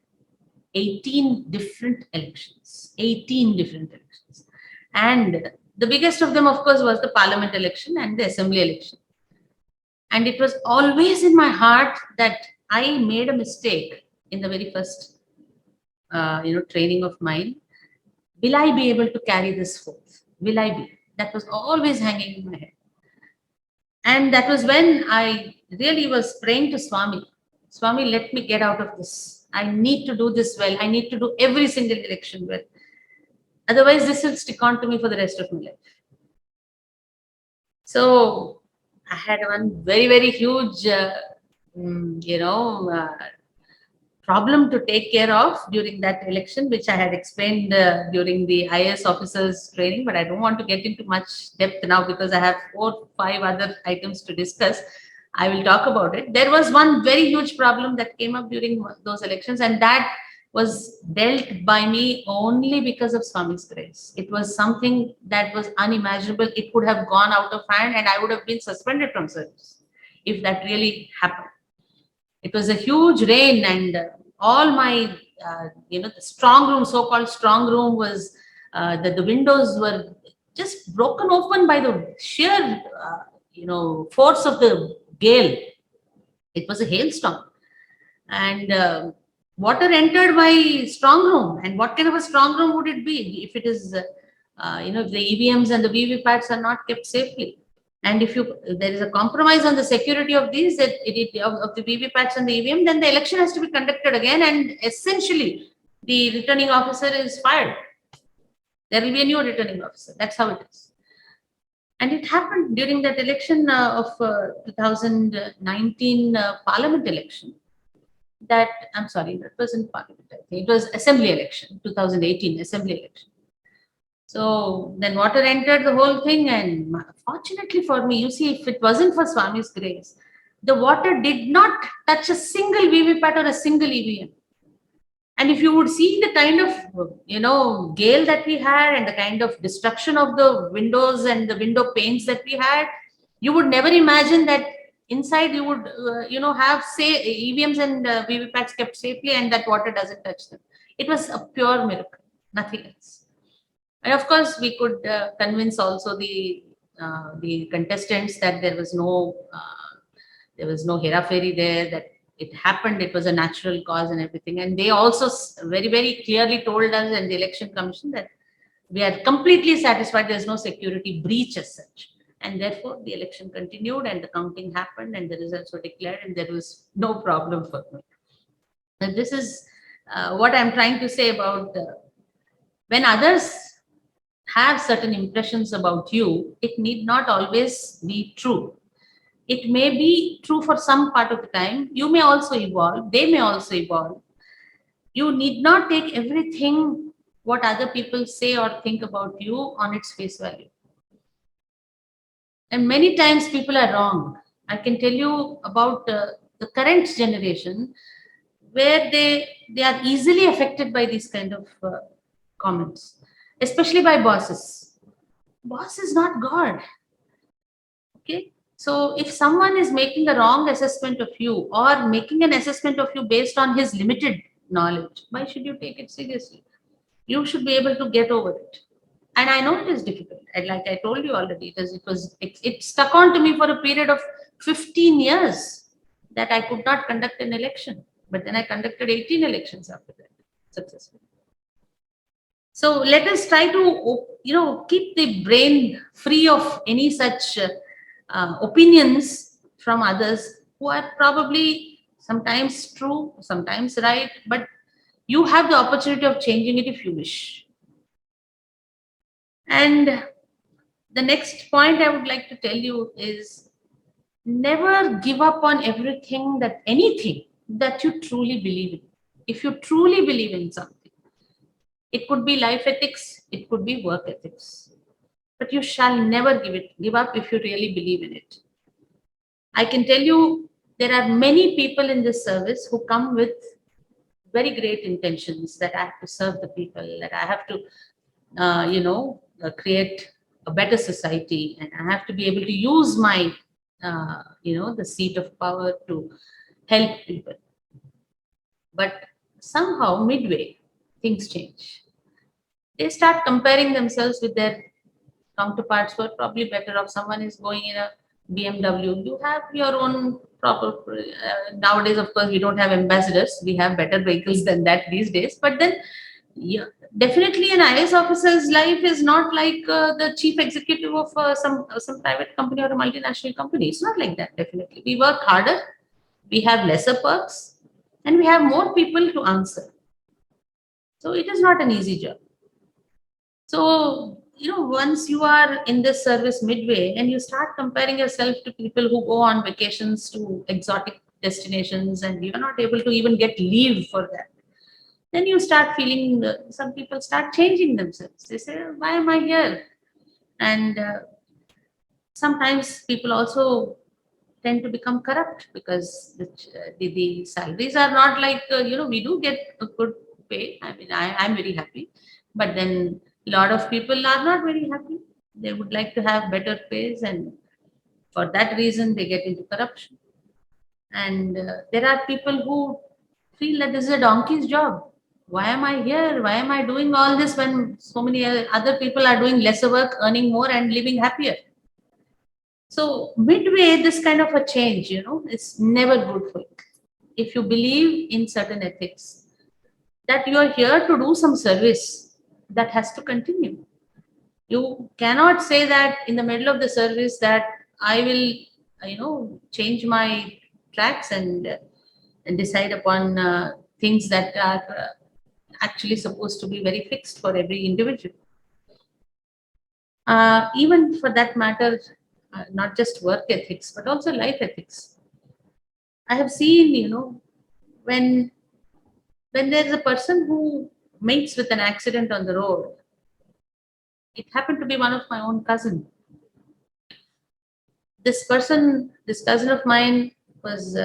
18 different elections. 18 different elections. And the biggest of them, of course, was the parliament election and the assembly election. And it was always in my heart that I made a mistake in the very first training of mine. Will I be able to carry this forth? Will I be? That was always hanging in my head. And that was when I really was praying to Swami. Swami, let me get out of this. I need to do this well. I need to do every single election well. Otherwise, this will stick on to me for the rest of my life. So I had one very, very huge, problem to take care of during that election, which I had explained during the I.A.S officers training, but I don't want to get into much depth now because I have 4, 5 other items to discuss. I will talk about it. There was one very huge problem that came up during those elections, and that was dealt by me only because of Swami's grace. It was something that was unimaginable. It could have gone out of hand and I would have been suspended from service if that really happened. It was a huge rain, and all my, the strong room, so-called strong room, was the windows were just broken open by the sheer, force of the gale. It was a hailstorm, and water entered my strong room. And what kind of a strong room would it be if it is, if the EVMs and the VVPATs are not kept safely? And if there is a compromise on the security of these, of the VVPATs and the EVM, then the election has to be conducted again, and essentially the returning officer is fired. There will be a new returning officer. That's how it is. And it happened during that election of 2019 parliament election. That wasn't parliament. I think it was assembly election, 2018 assembly election. So then water entered the whole thing, and fortunately for me, you see, if it wasn't for Swami's grace, the water did not touch a single VVPAT or a single EVM. And if you would see the kind of, gale that we had and the kind of destruction of the windows and the window panes that we had, you would never imagine that inside you would, have, say, EVMs and VVPATs kept safely and that water doesn't touch them. It was a pure miracle, nothing else. And of course, we could convince also the contestants that there was no hera-fairy there, that it happened, it was a natural cause and everything. And they also very, very clearly told us and the election commission that we are completely satisfied there's no security breach as such. And therefore, the election continued and the counting happened and the results were declared and there was no problem for me. And this is what I'm trying to say about when others have certain impressions about you, it need not always be true. It may be true for some part of the time. You may also evolve. They may also evolve. You need not take everything what other people say or think about you on its face value. And many times people are wrong. I can tell you about the current generation where they are easily affected by these kind of comments, especially by bosses. Boss is not God. Okay. So if someone is making a wrong assessment of you or making an assessment of you based on his limited knowledge, why should you take it seriously? You should be able to get over it. And I know it is difficult. And like I told you already, it stuck on to me for a period of 15 years that I could not conduct an election. But then I conducted 18 elections after that successfully. So let us try to, keep the brain free of any such opinions from others who are probably sometimes true, sometimes right, but you have the opportunity of changing it if you wish. And the next point I would like to tell you is never give up on anything that you truly believe in. If you truly believe in something, it could be life ethics, it could be work ethics, but you shall never give up if you really believe in it. I can tell you there are many people in this service who come with very great intentions that I have to serve the people, that I have to, create a better society, and I have to be able to use my, the seat of power to help people. But somehow, midway, things change. They start comparing themselves with their counterparts who are probably better off. Someone is going in a BMW. You have your own proper. Nowadays, of course, we don't have ambassadors. We have better vehicles than that these days. But then, yeah, definitely, an I.A.S. officer's life is not like the chief executive of some private company or a multinational company. It's not like that. Definitely, we work harder. We have lesser perks, and we have more people to answer. So it is not an easy job. So, once you are in this service midway and you start comparing yourself to people who go on vacations to exotic destinations and you're not able to even get leave for that, then you start feeling, some people start changing themselves. They say, why am I here? And sometimes people also tend to become corrupt because the salaries are not like, we do get a good pay. I mean, I'm very happy. But then a lot of people are not very happy. They would like to have better pays, and for that reason, they get into corruption. And there are people who feel that this is a donkey's job. Why am I here? Why am I doing all this when so many other people are doing lesser work, earning more, and living happier? So midway, this kind of a change, it's never good for you. If you believe in certain ethics, that you are here to do some service, that has to continue. You cannot say that in the middle of the service that I will, change my tracks and decide upon things that are actually supposed to be very fixed for every individual. Even for that matter, not just work ethics, but also life ethics. I have seen, when there's a person who meets with an accident on the road, it happened to be one of my own cousin. This cousin of mine was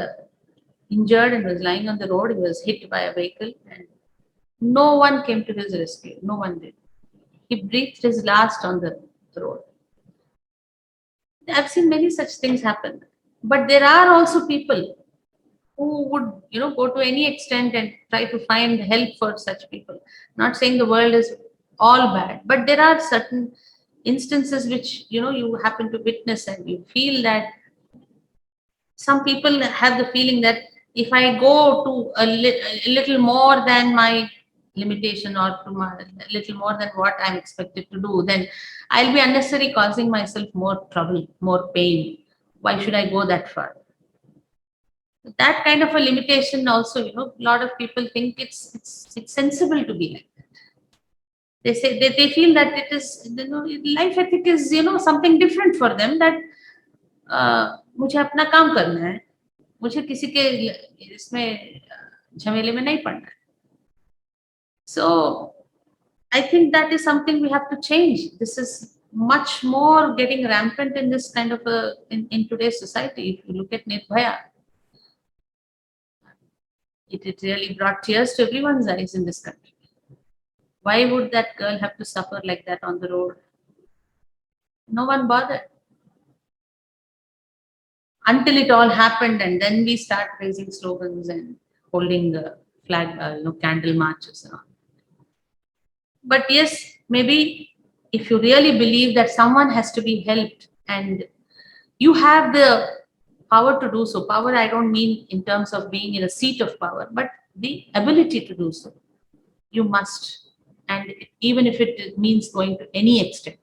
injured and was lying on the road. He was hit by a vehicle and no one came to his rescue. No one did. He breathed his last on the road. I've seen many such things happen. But there are also people who would, go to any extent and try to find help for such people. Not saying the world is all bad, but there are certain instances which, you happen to witness and you feel that some people have the feeling that if I go to a little more than my limitation or to a little more than what I'm expected to do, then I'll be unnecessarily causing myself more trouble, more pain. Why should I go that far? That kind of a limitation also, a lot of people think it's sensible to be like that. They say they feel that it is, life ethic is, something different for them, that मुझे अपना काम करना है, मुझे किसी के इसमें झमेले में नहीं पड़ना है. So I think that is something we have to change. This is much more getting rampant in this kind of in today's society. If you look at Nirbhaya, it really brought tears to everyone's eyes in this country. Why would that girl have to suffer like that on the road? No one bothered until it all happened, and then we start raising slogans and holding the flag, candle marches and all. But yes, maybe if you really believe that someone has to be helped and you have the power to do so, power I don't mean in terms of being in a seat of power, but the ability to do so, you must. And even if it means going to any extent,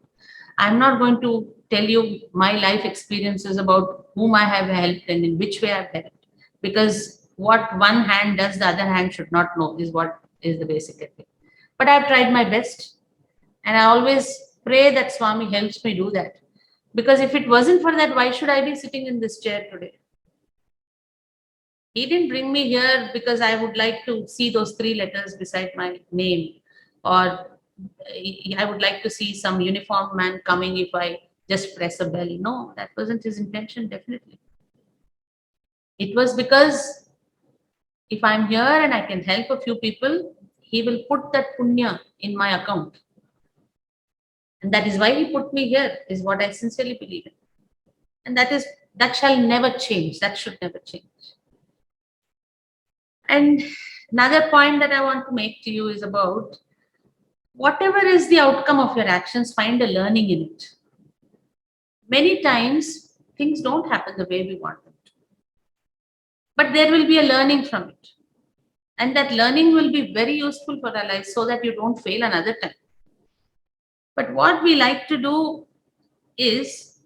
I'm not going to tell you my life experiences about whom I have helped and in which way I've helped, because what one hand does, the other hand should not know, is what is the basic ethic. But I've tried my best, and I always pray that Swami helps me do that. Because if it wasn't for that, why should I be sitting in this chair today? He didn't bring me here because I would like to see those 3 letters beside my name, or I would like to see some uniformed man coming if I just press a bell. No, that wasn't his intention, definitely. It was because if I'm here and I can help a few people, he will put that punya in my account. And that is why he put me here, is what I sincerely believe in. And that shall never change. That should never change. And another point that I want to make to you is about whatever is the outcome of your actions, find a learning in it. Many times things don't happen the way we want them to, but there will be a learning from it. And that learning will be very useful for our lives so that you don't fail another time. But what we like to do is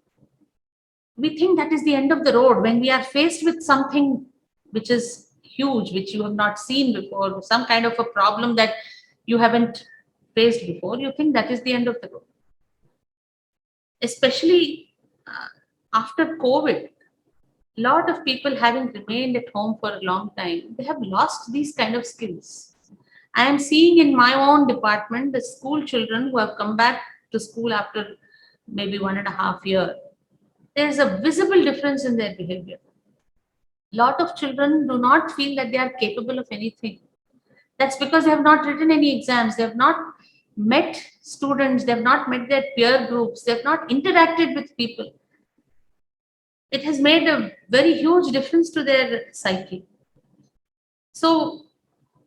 we think that is the end of the road. When we are faced with something which is huge, which you have not seen before, some kind of a problem that you haven't faced before, you think that is the end of the road. Especially after COVID, a lot of people having remained at home for a long time, they have lost these kind of skills. I am seeing in my own department the school children who have come back to school after maybe 1.5 years. There is a visible difference in their behavior. A lot of children do not feel that they are capable of anything. That's because they have not written any exams. They have not met students. They have not met their peer groups. They have not interacted with people. It has made a very huge difference to their psyche. So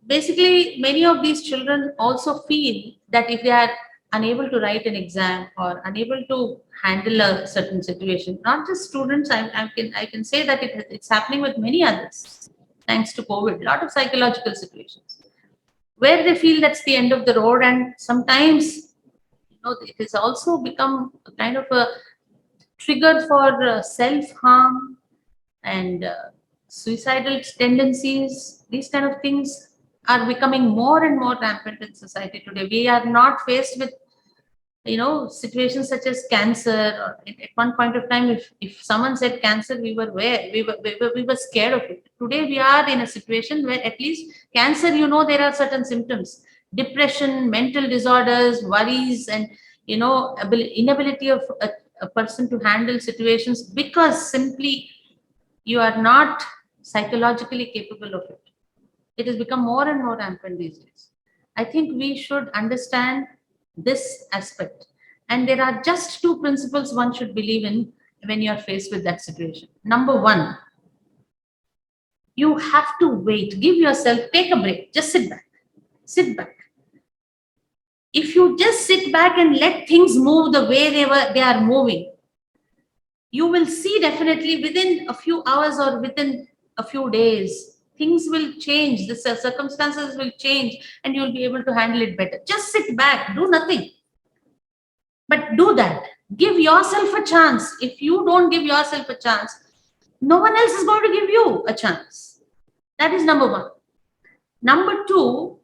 basically, many of these children also feel that if they are unable to write an exam or unable to handle a certain situation, not just students, I can say that it's happening with many others, thanks to COVID, a lot of psychological situations where they feel that's the end of the road. And sometimes, it has also become a kind of a trigger for self-harm and suicidal tendencies. These kind of things are becoming more and more rampant in society today. We are not faced with situations such as cancer, or at one point of time, if someone said cancer, we were scared of it. Today we are in a situation where at least cancer, there are certain symptoms: depression, mental disorders, worries, and inability of a person to handle situations because simply you are not psychologically capable of it. It has become more and more rampant these days. I think we should understand this aspect. And there are just 2 principles one should believe in when you are faced with that situation. Number 1, you have to wait. Give yourself, take a break. Just sit back. Sit back. If you just sit back and let things move the way they are moving, you will see definitely within a few hours or within a few days, things will change, the circumstances will change, and you will be able to handle it better. Just sit back, do nothing. But do that. Give yourself a chance. If you don't give yourself a chance, no one else is going to give you a chance. That is number 1. Number 2,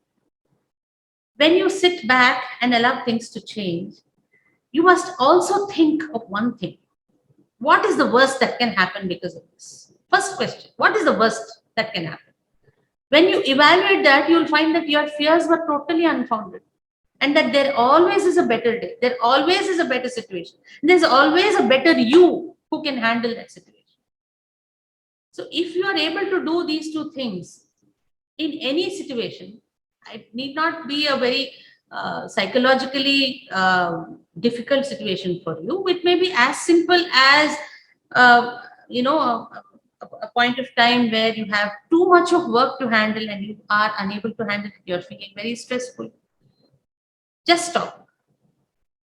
when you sit back and allow things to change, you must also think of one thing. What is the worst that can happen because of this? First question, what is the worst that can happen? When you evaluate that, you will find that your fears were totally unfounded. and that there always is a better day, there always is a better situation, there's always a better you who can handle that situation. So if you are able to do these two things in any situation, it need not be a very psychologically difficult situation for you. It may be as simple as you know a point of time where you have too much of work to handle and you are unable to handle it, you're feeling very stressful. Just stop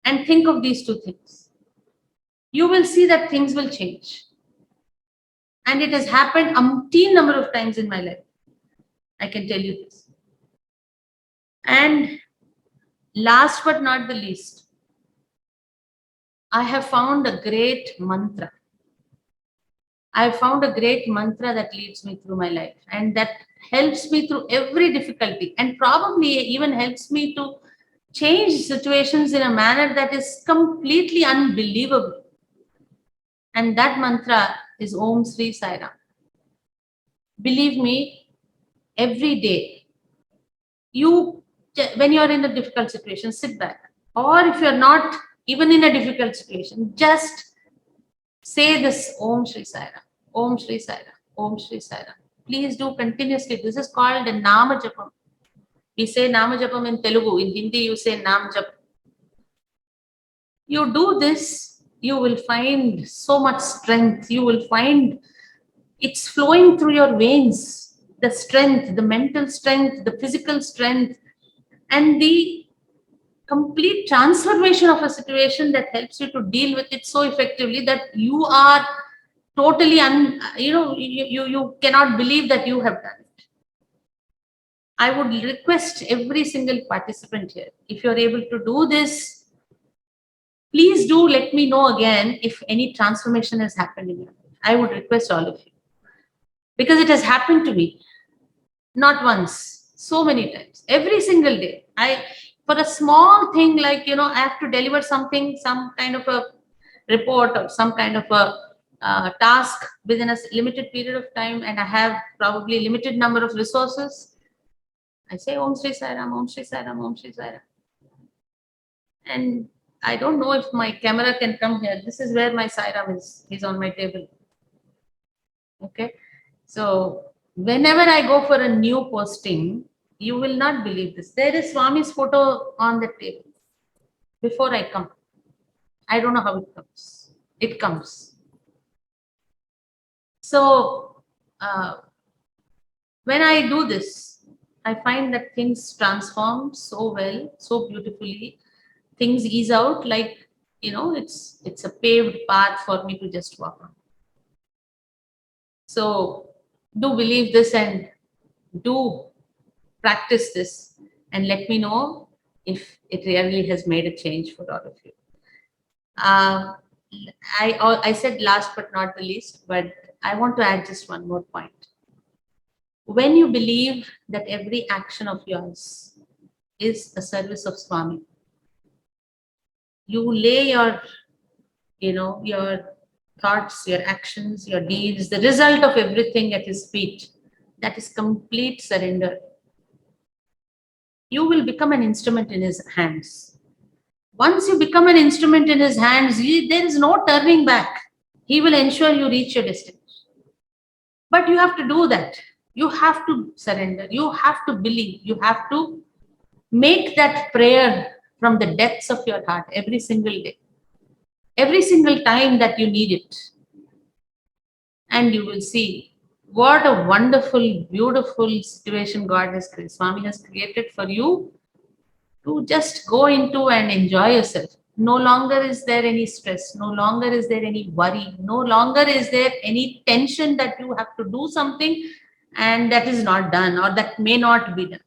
and think of these two things. You will see that things will change. And it has happened umpteen number of times in my life. I can tell you this. And last but not the least, I have found a great mantra. I have found a great mantra that leads me through my life and that helps me through every difficulty and probably even helps me to change situations in a manner that is completely unbelievable. And that mantra is Om Sri Sai Ram. Believe me, every day, when you're in a difficult situation, sit back. Or if you're not even in a difficult situation, just say this Om Sri Sai Ram, Om Sri Sai Ram, Om Sri Sai Ram. Please do continuously. This is called a Nama Japam. We say Nama Japam in Telugu. In Hindi, you say Nam Jap. You do this, you will find so much strength. You will find it's flowing through your veins. The strength, the mental strength, the physical strength, and the complete transformation of a situation that helps you to deal with it so effectively that you are totally you cannot believe that you have done it. I would request every single participant here, if you're able to do this, please do let me know again if any transformation has happened in your life. I would request all of you, because it has happened to me not once, so many times, every single day. For a small thing like, I have to deliver something, some kind of a report or some kind of a task within a limited period of time, and I have probably limited number of resources, I say Om Sri Sai Ram, Om Sri Sai Ram, Om Sri Sai Ram. And I don't know if my camera can come here. This is where my Sai Ram is. He's on my table. Okay. So whenever I go for a new posting, you will not believe this. There is Swami's photo on the table before I come. I don't know how it comes. It comes. So when I do this, I find that things transform so well, so beautifully. Things ease out like, it's a paved path for me to just walk on. So do believe this and do practice this and let me know if it really has made a change for all of you. I said last but not the least, but I want to add just one more point. When you believe that every action of yours is a service of Swami, you lay your thoughts, your actions, your deeds, the result of everything at his feet. That is complete surrender. You will become an instrument in his hands. Once you become an instrument in his hands, there is no turning back. He will ensure you reach your destination. But you have to do that. You have to surrender. You have to believe. You have to make that prayer from the depths of your heart every single day. Every single time that you need it. And you will see what a wonderful, beautiful situation God has created. Swami has created for you to just go into and enjoy yourself. No longer is there any stress. No longer is there any worry. No longer is there any tension that you have to do something and that is not done or that may not be done.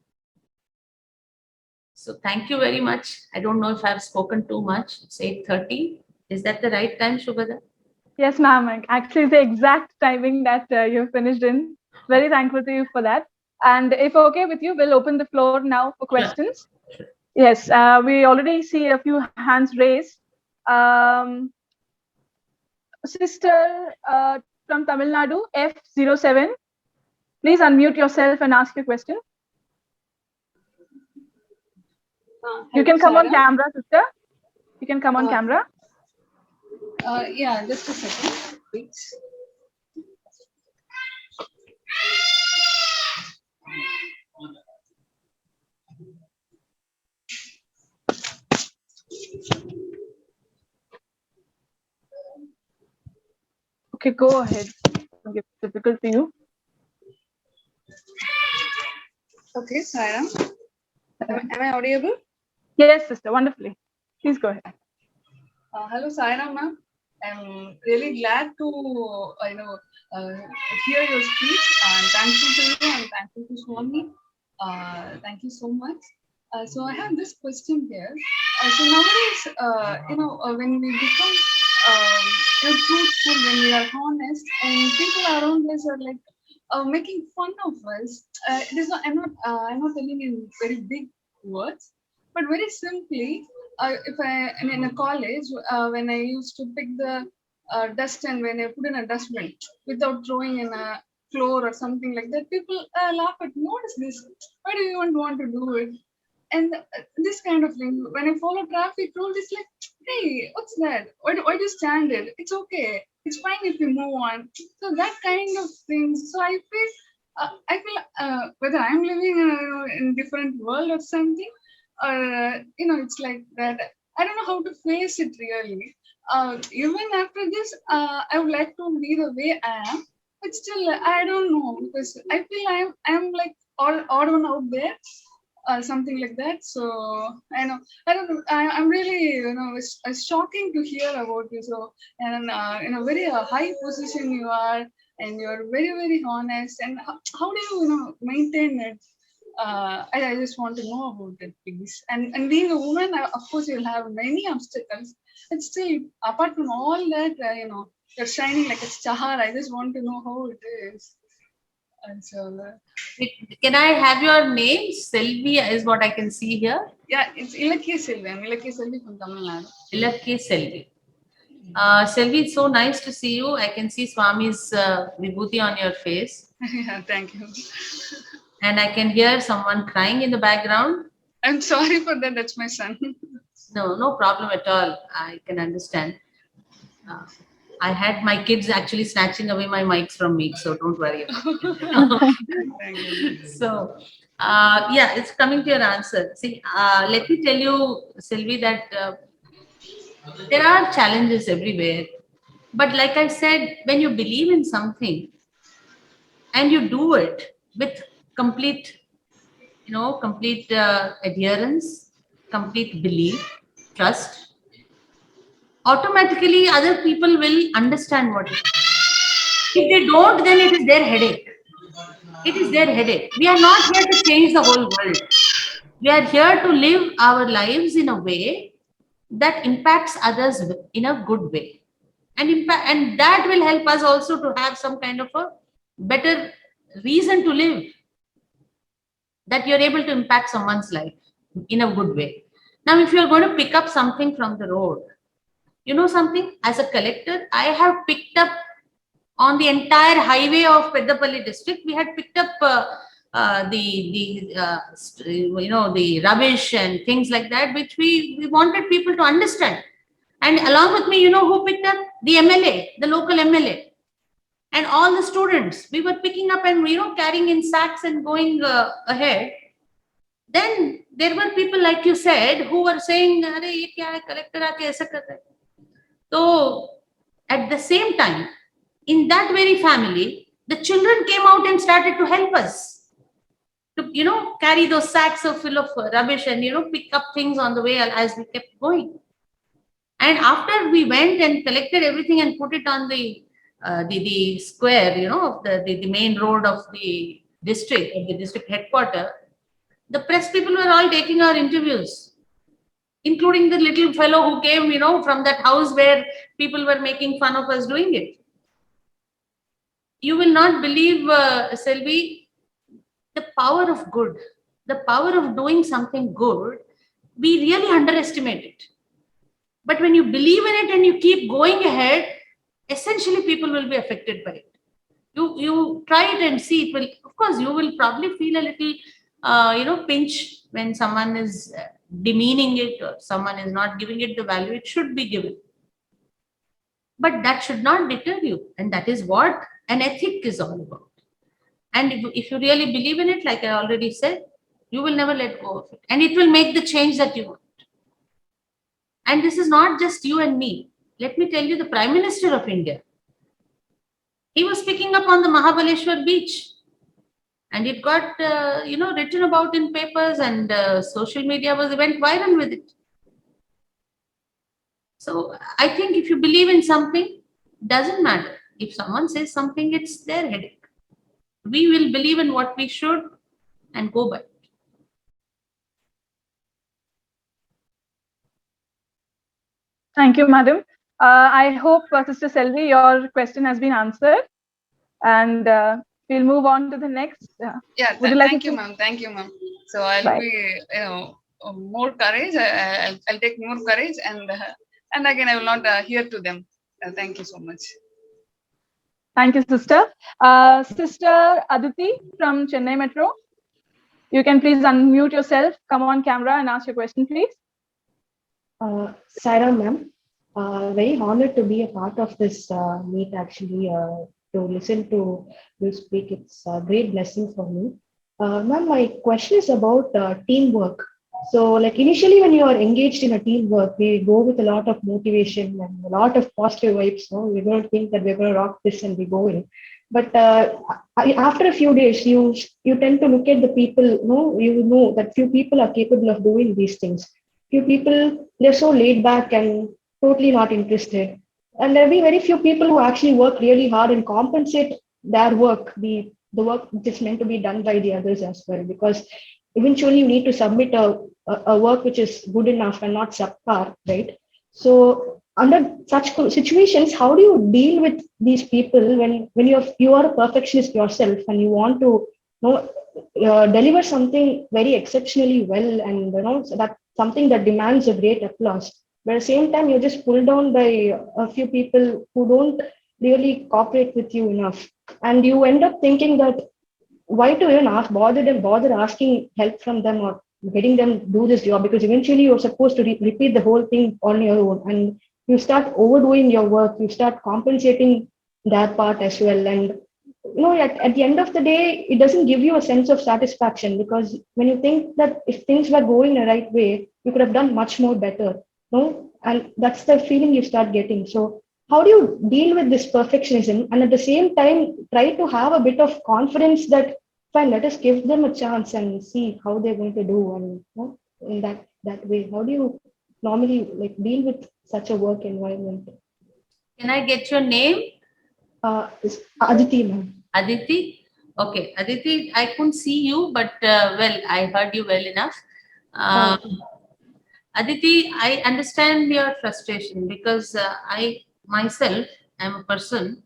So thank you very much. I don't know if I've spoken too much. It's 8:30. Is that the right time, Shubhada? Yes, ma'am. Actually, the exact timing that you finished in. Very thankful to you for that. And if okay with you, we'll open the floor now for questions. Sure. Yes, we already see a few hands raised. Sister from Tamil Nadu, F07. Please unmute yourself and ask your question. You can come on camera, sister. You can come on camera. Yeah, just a second, please. Okay, go ahead. It's difficult to you. Okay, Sairam. Am I audible? Yes, sister. Wonderfully. Please go ahead. Hello, Sairam, ma'am. I'm really glad to hear your speech. I'm thankful to you and thankful to Swami. Thank you so much. So I have this question here. So nowadays, when we become truthful, when we are honest, and people around us are like making fun of us. It is not. I'm not telling in very big words, but very simply. If I am in a college, when I used to pick the dust and when I put in a dustbin without throwing in a floor or something like that, people laugh at me. What is this? Why do you want to do it? And this kind of thing. When I follow traffic rules, it's like, hey, what's that? Why do you stand it? It's okay. It's fine if you move on. So that kind of things. So I feel whether I'm living in a different world or something, or it's like that. I don't know how to face it really. Even after this, I would like to be the way I am, but still, I don't know because I feel I'm like odd one out there, something like that. So I don't know. I'm really it's shocking to hear about you. So and in a very high position you are, and you're very very honest. And how do you maintain it? I just want to know about it, please. And being a woman, of course, you'll have many obstacles. But still, apart from all that, you're shining like a star. I just want to know how it is. And so, Can I have your name? Selvi is what I can see here. yeah, it's Ilakya Selvi. I'm Ilakya Selvi from Tamil Nadu. Ilakya Selvi. Selvi, it's so nice to see you. I can see Swami's vibhuti on your face. Yeah, thank you. And I can hear someone crying in the background. I'm sorry for that. That's my son. No problem at all. I can understand. I had my kids actually snatching away my mics from me, so don't worry about it. Thank you. So, yeah, it's coming to your answer. See, let me tell you, Sylvie, that there are challenges everywhere. But like I said, when you believe in something and you do it with complete, complete adherence, complete belief, trust, automatically other people will understand what it is. If they don't, then it is their headache. It is their headache. We are not here to change the whole world. We are here to live our lives in a way that impacts others in a good way. And that will help us also to have some kind of a better reason to live. That you're able to impact someone's life in a good way. Now, if you're going to pick up something from the road, you know something, as a collector, I have picked up on the entire highway of Peddapalli district, we had picked up the rubbish and things like that, which we wanted people to understand. And along with me, who picked up? The MLA, the local MLA, and all the students. We were picking up and carrying in sacks and going ahead. Then there were people, like you said, who were saying, "Arey, ye kya hai? Collector aake aisa kar raha hai." So at the same time, in that very family, the children came out and started to help us to, carry those sacks full of rubbish and, pick up things on the way as we kept going. And after we went and collected everything and put it on the square, of the main road of the district, of the district headquarters, the press people were all taking our interviews, including the little fellow who came, from that house where people were making fun of us doing it. You will not believe, Selvi, the power of good, the power of doing something good, we really underestimate it. But when you believe in it and you keep going ahead, essentially people will be affected by it. You try it and see. Of course, you will probably feel a little, pinch when someone is demeaning it, or someone is not giving it the value it should be given. But that should not deter you. And that is what an ethic is all about. And if you really believe in it, like I already said, you will never let go of it. And it will make the change that you want. And this is not just you and me. Let me tell you, the Prime Minister of India, he was picking up on the Mahabaleshwar beach. And it got, written about in papers, and social media went viral with it. So I think if you believe in something, doesn't matter. If someone says something, it's their headache. We will believe in what we should and go by it. Thank you, madam. I hope, Sister Selvi, your question has been answered. And we'll move on to the next. Yeah, thank you, ma'am. Thank you, ma'am. So I'll be, more courage. I'll take more courage, and again, I will not hear to them. Thank you so much. Thank you, sister. Sister Aditi from Chennai Metro. You can please unmute yourself, come on camera and ask your question, please. Sairam ma'am, very honored to be a part of this meet actually, to listen to you speak. It's a great blessing for me. Ma'am, my question is about teamwork. So like initially when you are engaged in a teamwork, we go with a lot of motivation and a lot of positive vibes. No? We're going to think that we're going to rock this and we go in. But after a few days, you tend to look at the people, you know that few people are capable of doing these things. Few people, they're so laid back and totally not interested. And there'll be very few people who actually work really hard and compensate their work, the work that's meant to be done by the others as well. Because eventually you need to submit a work which is good enough and not subpar, right? So under such situations, how do you deal with these people when you are a perfectionist yourself and you want to deliver something very exceptionally well, and so that something that demands a great applause, but at the same time you're just pulled down by a few people who don't really cooperate with you enough, and you end up thinking that why to even bother asking help from them or getting them do this job, because eventually you're supposed to repeat the whole thing on your own, and you start overdoing your work, you start compensating that part as well. And at the end of the day, it doesn't give you a sense of satisfaction, because when you think that if things were going the right way, you could have done much more better. And that's the feeling you start getting. So how do you deal with this perfectionism and at the same time try to have a bit of confidence that fine, let us give them a chance and see how they're going to do, and in that way, how do you normally deal with such a work environment? Can I get your name? It's Aditi, ma'am. Aditi? Okay, Aditi, I couldn't see you, but I heard you well enough. Aditi, I understand your frustration, because I myself am a person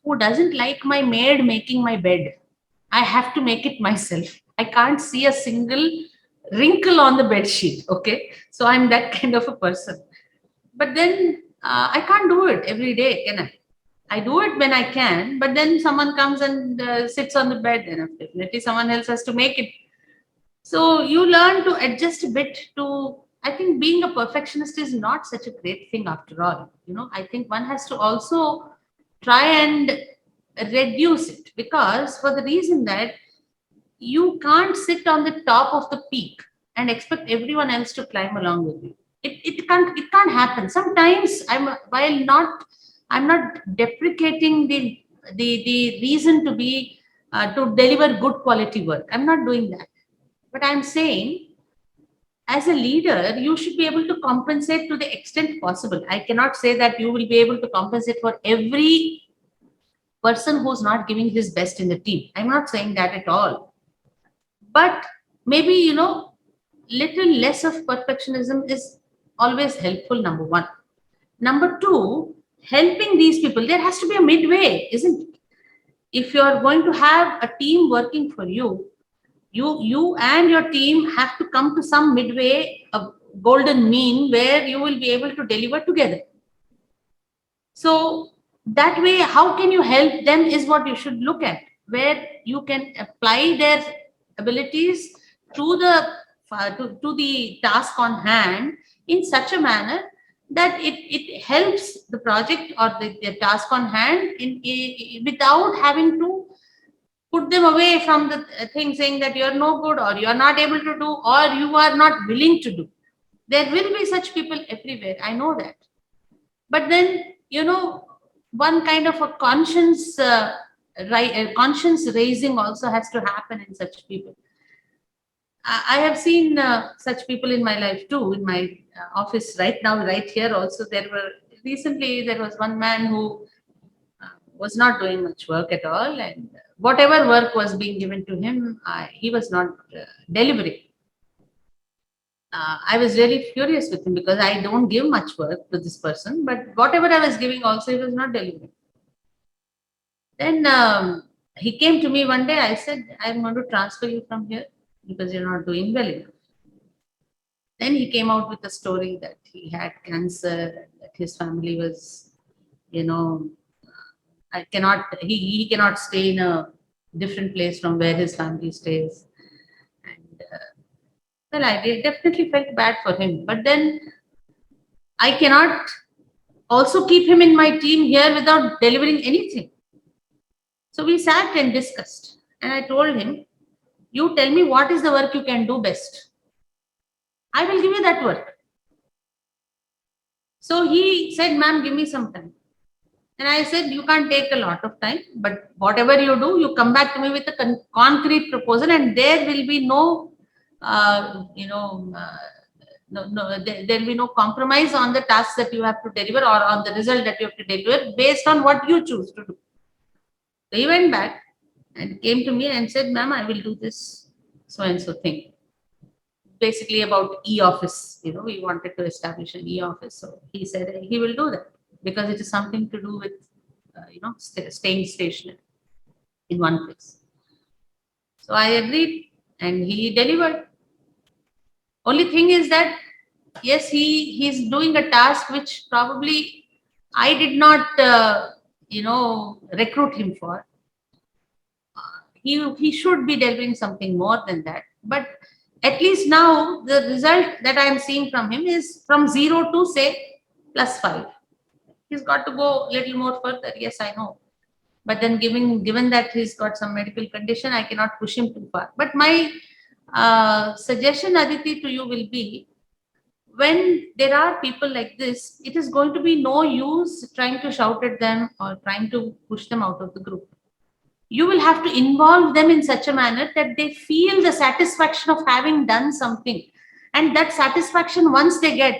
who doesn't like my maid making my bed. I have to make it myself. I can't see a single wrinkle on the bed sheet. Okay, so I'm that kind of a person. But then I can't do it every day, can I? I do it when I can, but then someone comes and sits on the bed, and definitely someone else has to make it. So you learn to adjust a bit to, I think being a perfectionist is not such a great thing after all. I think one has to also try and reduce it, because for the reason that you can't sit on the top of the peak and expect everyone else to climb along with you. It can't happen. Sometimes I'm not deprecating the reason to be to deliver good quality work. I'm not doing that. But I'm saying, as a leader, you should be able to compensate to the extent possible. I cannot say that you will be able to compensate for every person who's not giving his best in the team. I'm not saying that at all. But maybe, little less of perfectionism is always helpful, number one. Number two, helping these people, there has to be a midway, isn't it? If you're going to have a team working for you, you and your team have to come to some midway, a golden mean where you will be able to deliver together. So that way, how can you help them is what you should look at, where you can apply their abilities to the to the task on hand in such a manner that it helps the project or the task on hand without having to put them away from the thing, saying that you're no good or you're not able to do or you are not willing to do. There will be such people everywhere, I know that. But then, one kind of a conscience conscience raising also has to happen in such people. I have seen such people in my life too, in my office right now, right here also. Recently there was one man who was not doing much work at all, and whatever work was being given to him, he was not delivering. I was really furious with him because I don't give much work to this person, but whatever I was giving also, he was not delivering. Then he came to me one day. I said, I'm going to transfer you from here because you're not doing well enough. Then he came out with a story that he had cancer, that his family was, he cannot stay in a different place from where his family stays. And well, I definitely felt bad for him. But then I cannot also keep him in my team here without delivering anything. So we sat and discussed. And I told him, you tell me what is the work you can do best. I will give you that work. So he said, ma'am, give me some time. And I said, you can't take a lot of time, but whatever you do, you come back to me with a concrete proposal, and there will be no, there will be no compromise on the tasks that you have to deliver or on the result that you have to deliver based on what you choose to do. So he went back and came to me and said, ma'am, I will do this so and so thing. Basically about e-office, we wanted to establish an e-office. So he said he will do that because it is something to do with, staying stationary in one place. So I agreed and he delivered. Only thing is that, yes, he's doing a task which probably I did not, recruit him for. He should be delivering something more than that. But at least now the result that I am seeing from him is from 0 to say +5. He's got to go a little more further. Yes, I know. But then given that he's got some medical condition, I cannot push him too far. But my suggestion, Aditi, to you will be, when there are people like this, it is going to be no use trying to shout at them or trying to push them out of the group. You will have to involve them in such a manner that they feel the satisfaction of having done something. And that satisfaction, once they get,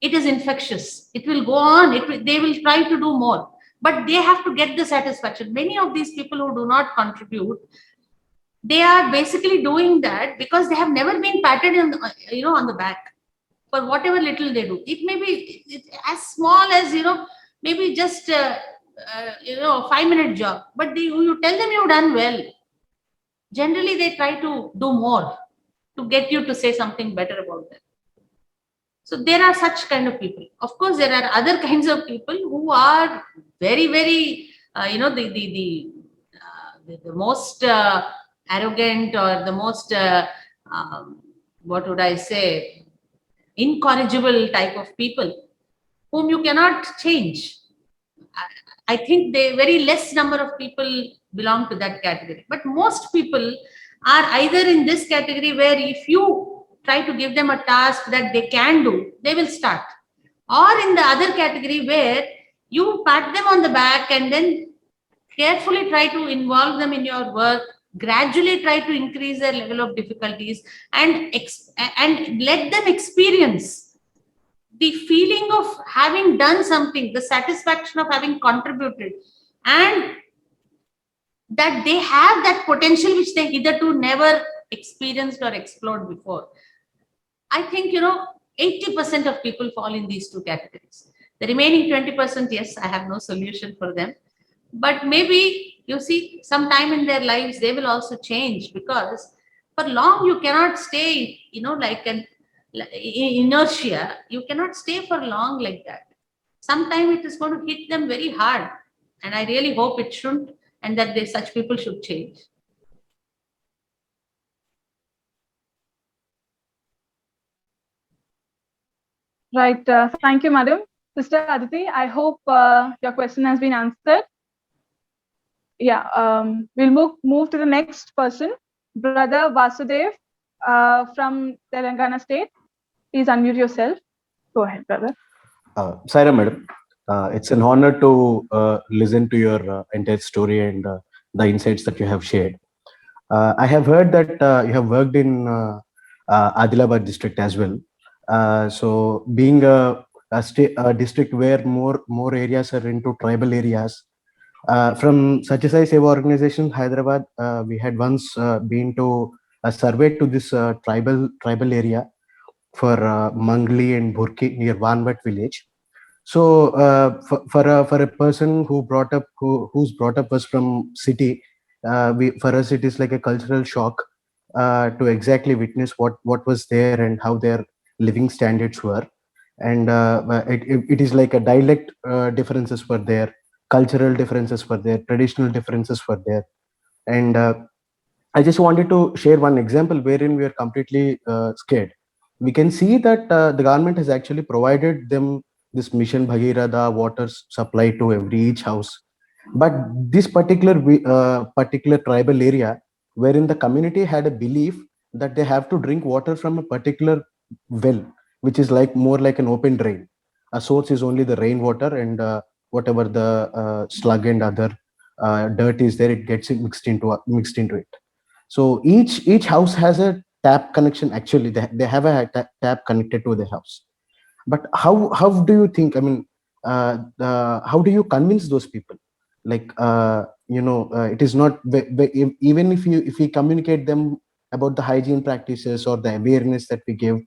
it is infectious. It will go on. They will try to do more. But they have to get the satisfaction. Many of these people who do not contribute, they are basically doing that because they have never been patted on the back for whatever little they do. It may be as small as, maybe just a 5-minute job. But you tell them you've done well. Generally, they try to do more to get you to say something better about them. So there are such kind of people. Of course, there are other kinds of people who are very, very, the most arrogant or the most, what would I say, incorrigible type of people whom you cannot change. I think very less number of people belong to that category. But most people are either in this category where if you try to give them a task that they can do, they will start. Or in the other category where you pat them on the back and then carefully try to involve them in your work, gradually try to increase their level of difficulties and let them experience the feeling of having done something, the satisfaction of having contributed, and that they have that potential which they hitherto never experienced or explored before. I think, 80% of people fall in these two categories. The remaining 20%, yes, I have no solution for them. But maybe, sometime in their lives, they will also change, because for long you cannot stay, like an inertia. You cannot stay for long like that. Sometime it is going to hit them very hard. And I really hope it shouldn't, and that such people should change. Right. Thank you, madam. Sister Aditi, I hope your question has been answered. Yeah. We'll move to the next person, Brother Vasudev from Telangana state. Please unmute yourself. Go ahead, brother. Saira madam, it's an honor to listen to your entire story and the insights that you have shared. I have heard that you have worked in Adilabad district as well. So being a district where more areas are into tribal areas, from Satya Seva organization, Hyderabad, we had once been to a survey to this tribal area for Mangli and Burki near Vanvat village. So for a person who's brought up was from city, for us it is like a cultural shock to exactly witness what was there and how their living standards were, and it is like a dialect differences were there, cultural differences were there, traditional differences were there, and I just wanted to share one example wherein we are completely scared. We can see that the government has actually provided them this Mission Bhagirath water supply to every each house. But this particular tribal area, wherein the community had a belief that they have to drink water from a particular well, which is like more like an open drain. A source is only the rainwater, and whatever the slug and other dirt is there, it gets mixed into it. So each house has a tap connection. Actually, they have a tap connected to the house. But how do you think? I mean, how do you convince those people? Like it is not even if we communicate them about the hygiene practices or the awareness that we give,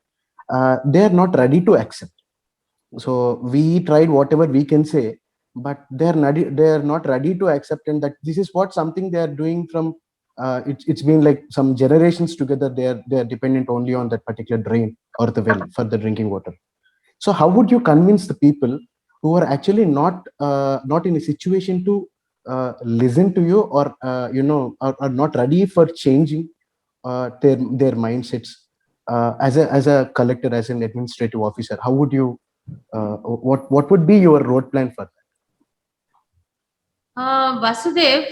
they are not ready to accept. So we tried whatever we can say, but they are not ready to accept, and that this is what something they are doing from it's been like some generations together. They are dependent only on that particular drain or the well for the drinking water. So how would you convince the people who are actually not in a situation to listen to you, or are not ready for changing their mindsets, as a collector, as an administrative officer? How would you what would be your road plan for that? Vasudev,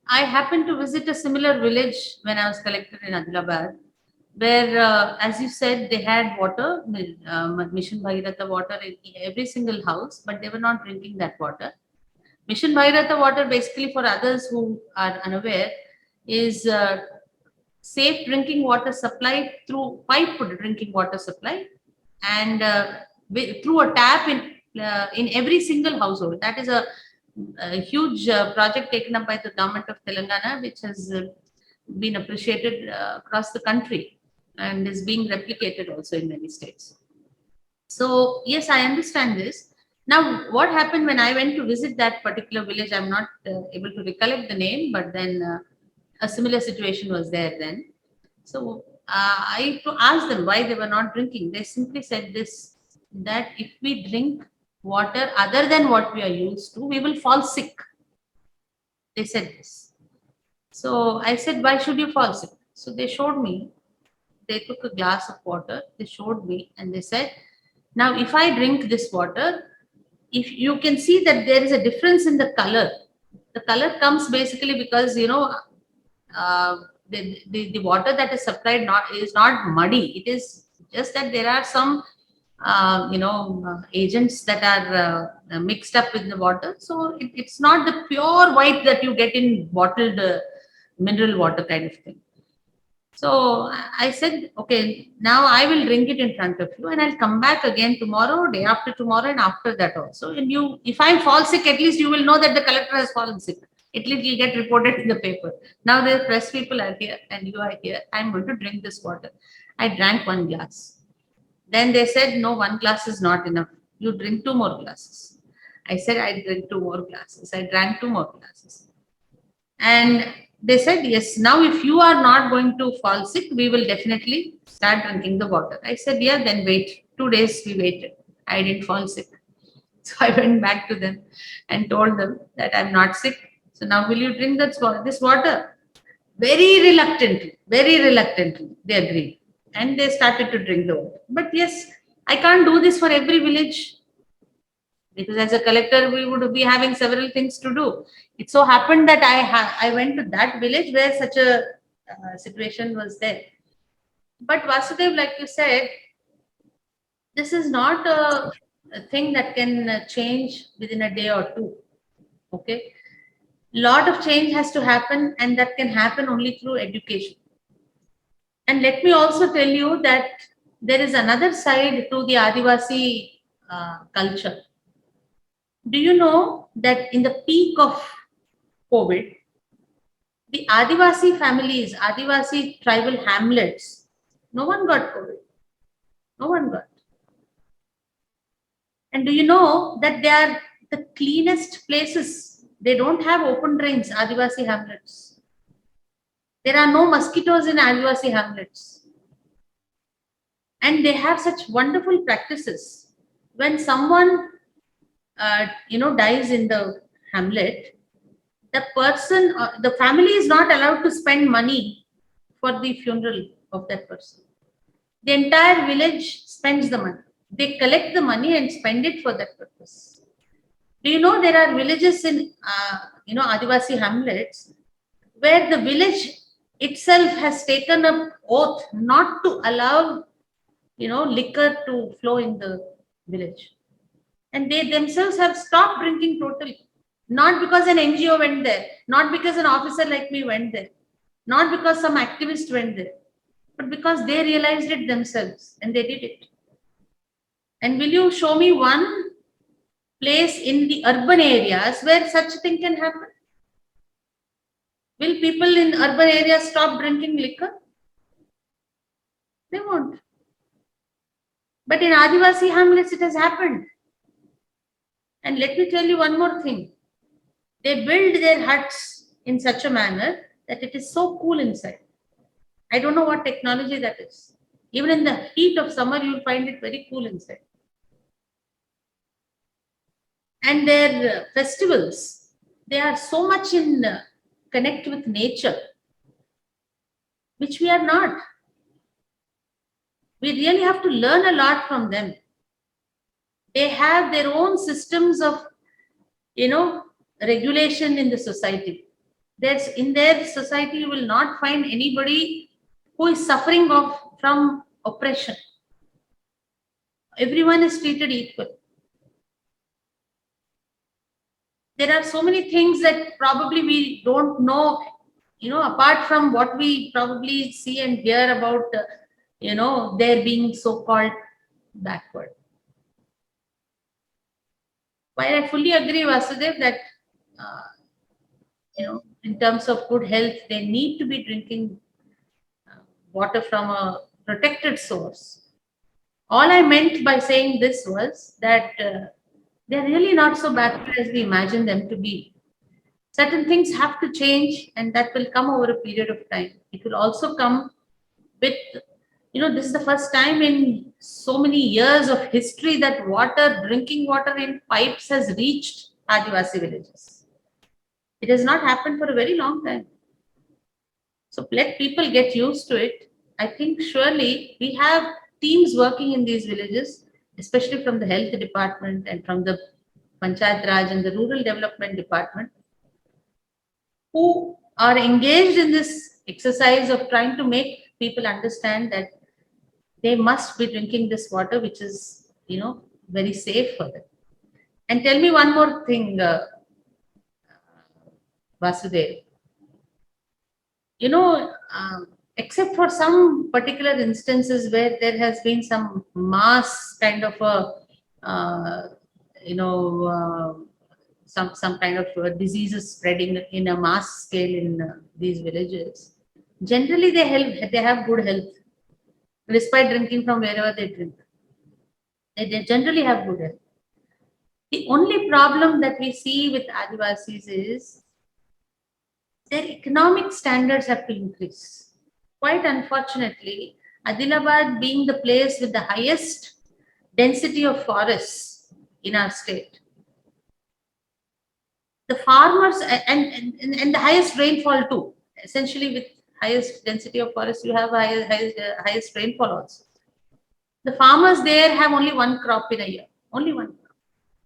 I happened to visit a similar village when I was collector in Adilabad, where, as you said, they had water, Mission Bhagirath water in every single house, but they were not drinking that water. Mission Bhagirath water, basically, for others who are unaware, is safe drinking water supply through piped drinking water supply, and through a tap in every single household. That is a huge project taken up by the government of Telangana, which has been appreciated across the country and is being replicated also in many states. So yes, I understand this. Now, what happened when I went to visit that particular village? I'm not able to recollect the name, but then a similar situation was there then. So I asked them why they were not drinking. They simply said this, that if we drink water other than what we are used to, we will fall sick. They said this. So I said, why should you fall sick? So they showed me, they took a glass of water, they showed me, and they said, now if I drink this water, if you can see that there is a difference in the color. The color comes basically because, the water that is supplied is not muddy. It is just that there are some agents that are mixed up with the water. So it's not the pure white that you get in bottled mineral water kind of thing. So I said, okay, now I will drink it in front of you, and I'll come back again tomorrow, day after tomorrow, and after that also. And if I fall sick, at least you will know that the collector has fallen sick. At least will get reported in the paper. Now the press people are here and you are here. I'm going to drink this water. I drank one glass. Then they said, no, one glass is not enough. You drink 2 more glasses. I said, I drink 2 more glasses. I drank 2 more glasses. And they said, yes, now if you are not going to fall sick, we will definitely start drinking the water. I said, yeah, then wait. 2 days we waited. I didn't fall sick. So I went back to them and told them that I'm not sick. So now will you drink this water? Very reluctantly, they agreed. And they started to drink the water. But yes, I can't do this for every village, because as a collector, we would be having several things to do. It so happened that I went to that village where such a situation was there. But Vasudev, like you said, this is not a thing that can change within a day or two. Okay, lot of change has to happen, and that can happen only through education. And let me also tell you that there is another side to the Adivasi culture. Do you know that in the peak of COVID, the Adivasi families, Adivasi tribal hamlets, no one got COVID. No one got. And do you know that they are the cleanest places? They don't have open drains, Adivasi hamlets. There are no mosquitoes in Adivasi hamlets. And they have such wonderful practices. When someone dies in the hamlet, the person, the family is not allowed to spend money for the funeral of that person. The entire village spends the money. They collect the money and spend it for that purpose. Do you know there are villages in Adivasi hamlets where the village itself has taken up oath not to allow liquor to flow in the village, and they themselves have stopped drinking totally. Not because an NGO went there, not because an officer like me went there, not because some activist went there, but because they realized it themselves and they did it. And will you show me one place in the urban areas where such a thing can happen? Will people in urban areas stop drinking liquor? They won't. But in Adivasi hamlets, it has happened. And let me tell you one more thing. They build their huts in such a manner that it is so cool inside. I don't know what technology that is. Even in the heat of summer, you'll find it very cool inside. And their festivals, they are so much in connect with nature, which we are not. We really have to learn a lot from them. They have their own systems of, regulation in the society. In their society, you will not find anybody who is suffering from oppression. Everyone is treated equal. There are so many things that probably we don't know, apart from what we probably see and hear about, their being so-called backward. While I fully agree, Vasudev, that, in terms of good health, they need to be drinking water from a protected source. All I meant by saying this was that they're really not so backward as we imagine them to be. Certain things have to change, and that will come over a period of time. It will also come with, this is the first time in so many years of history that drinking water in pipes has reached Adivasi villages. It has not happened for a very long time. So let people get used to it. I think surely we have teams working in these villages, especially from the health department and from the Panchayat Raj and the rural development department, who are engaged in this exercise of trying to make people understand that they must be drinking this water, which is, very safe for them. And tell me one more thing, Vasudev. Except for some particular instances where there has been some mass kind of a, some kind of diseases spreading in a mass scale in these villages. Generally, they have good health, despite drinking from wherever they drink. They generally have good health. The only problem that we see with Adivasis is their economic standards have to increase. Quite unfortunately, Adilabad being the place with the highest density of forests in our state, the farmers and the highest rainfall too. Essentially, with highest density of forests, you have highest rainfall also. The farmers there have only one crop in a year, only one crop.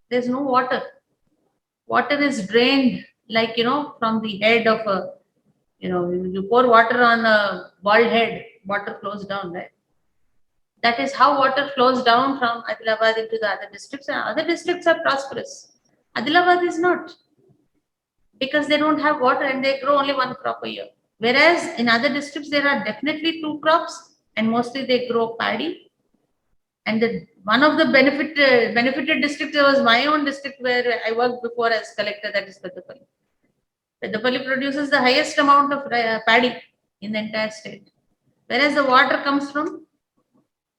There's no water. Water is drained like, from the head of a, you pour water on a bald head, water flows down, right? That is how water flows down from Adilabad into the other districts, and other districts are prosperous. Adilabad is not, because they don't have water and they grow only one crop a year. Whereas in other districts, there are definitely two crops and mostly they grow paddy. And one of the benefited districts was my own district where I worked before as collector, that is Peddapalli. Peddapalli produces the highest amount of paddy in the entire state, whereas the water comes from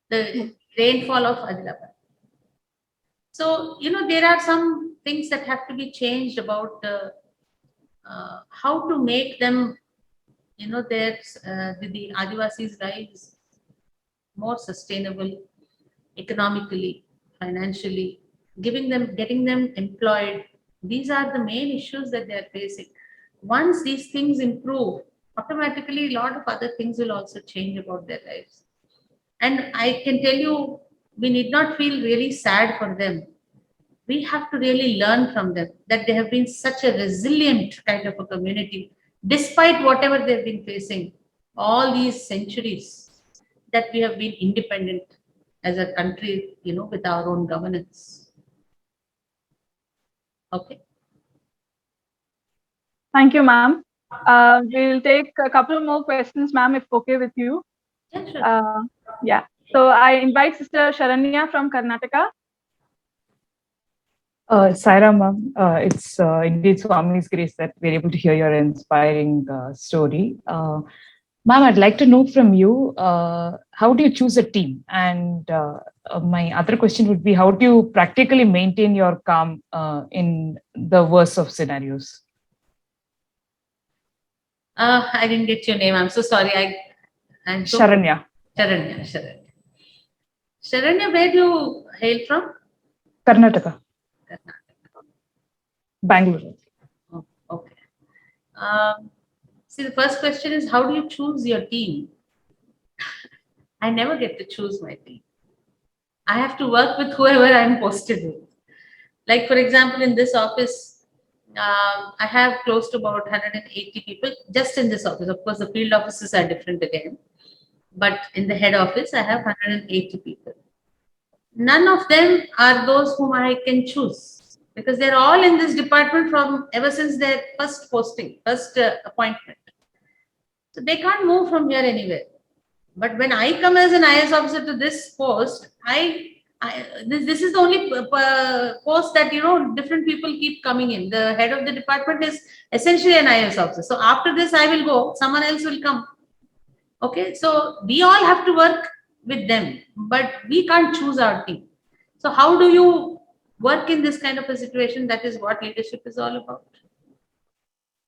the rainfall of Adilabad. So, there are some things that have to be changed about how to make them, the Adivasis' lives more sustainable economically, financially, getting them employed. These are the main issues that they are facing. Once these things improve, automatically a lot of other things will also change about their lives. And I can tell you, we need not feel really sad for them. We have to really learn from them that they have been such a resilient kind of a community, despite whatever they've been facing all these centuries that we have been independent as a country, with our own governance. Okay. Thank you, ma'am. We'll take a couple more questions, ma'am, if okay with you. Yeah, sure. Yeah. So I invite Sister Sharanya from Karnataka. Saira ma'am, it's indeed Swami's grace that we're able to hear your inspiring story. Ma'am, I'd like to know from you, how do you choose a team? And my other question would be, how do you practically maintain your calm in the worst of scenarios? I didn't get your name. I'm so sorry. I'm so Sharanya. Sharanya. Sharanya, where do you hail from? Karnataka. Bangalore. Oh, okay. See, the first question is, how do you choose your team? I never get to choose my team. I have to work with whoever I'm posted with. Like, for example, in this office, I have close to about 180 people just in this office. Of course, the field offices are different again. But in the head office, I have 180 people. None of them are those whom I can choose, because they're all in this department from ever since their first posting, first appointment. So they can't move from here anywhere. But when I come as an I.A.S. officer to this post, this is the only post that, different people keep coming in. The head of the department is essentially an I.A.S. officer. So after this, I will go, someone else will come. Okay, so we all have to work with them, but we can't choose our team. So how do you work in this kind of a situation? That is what leadership is all about.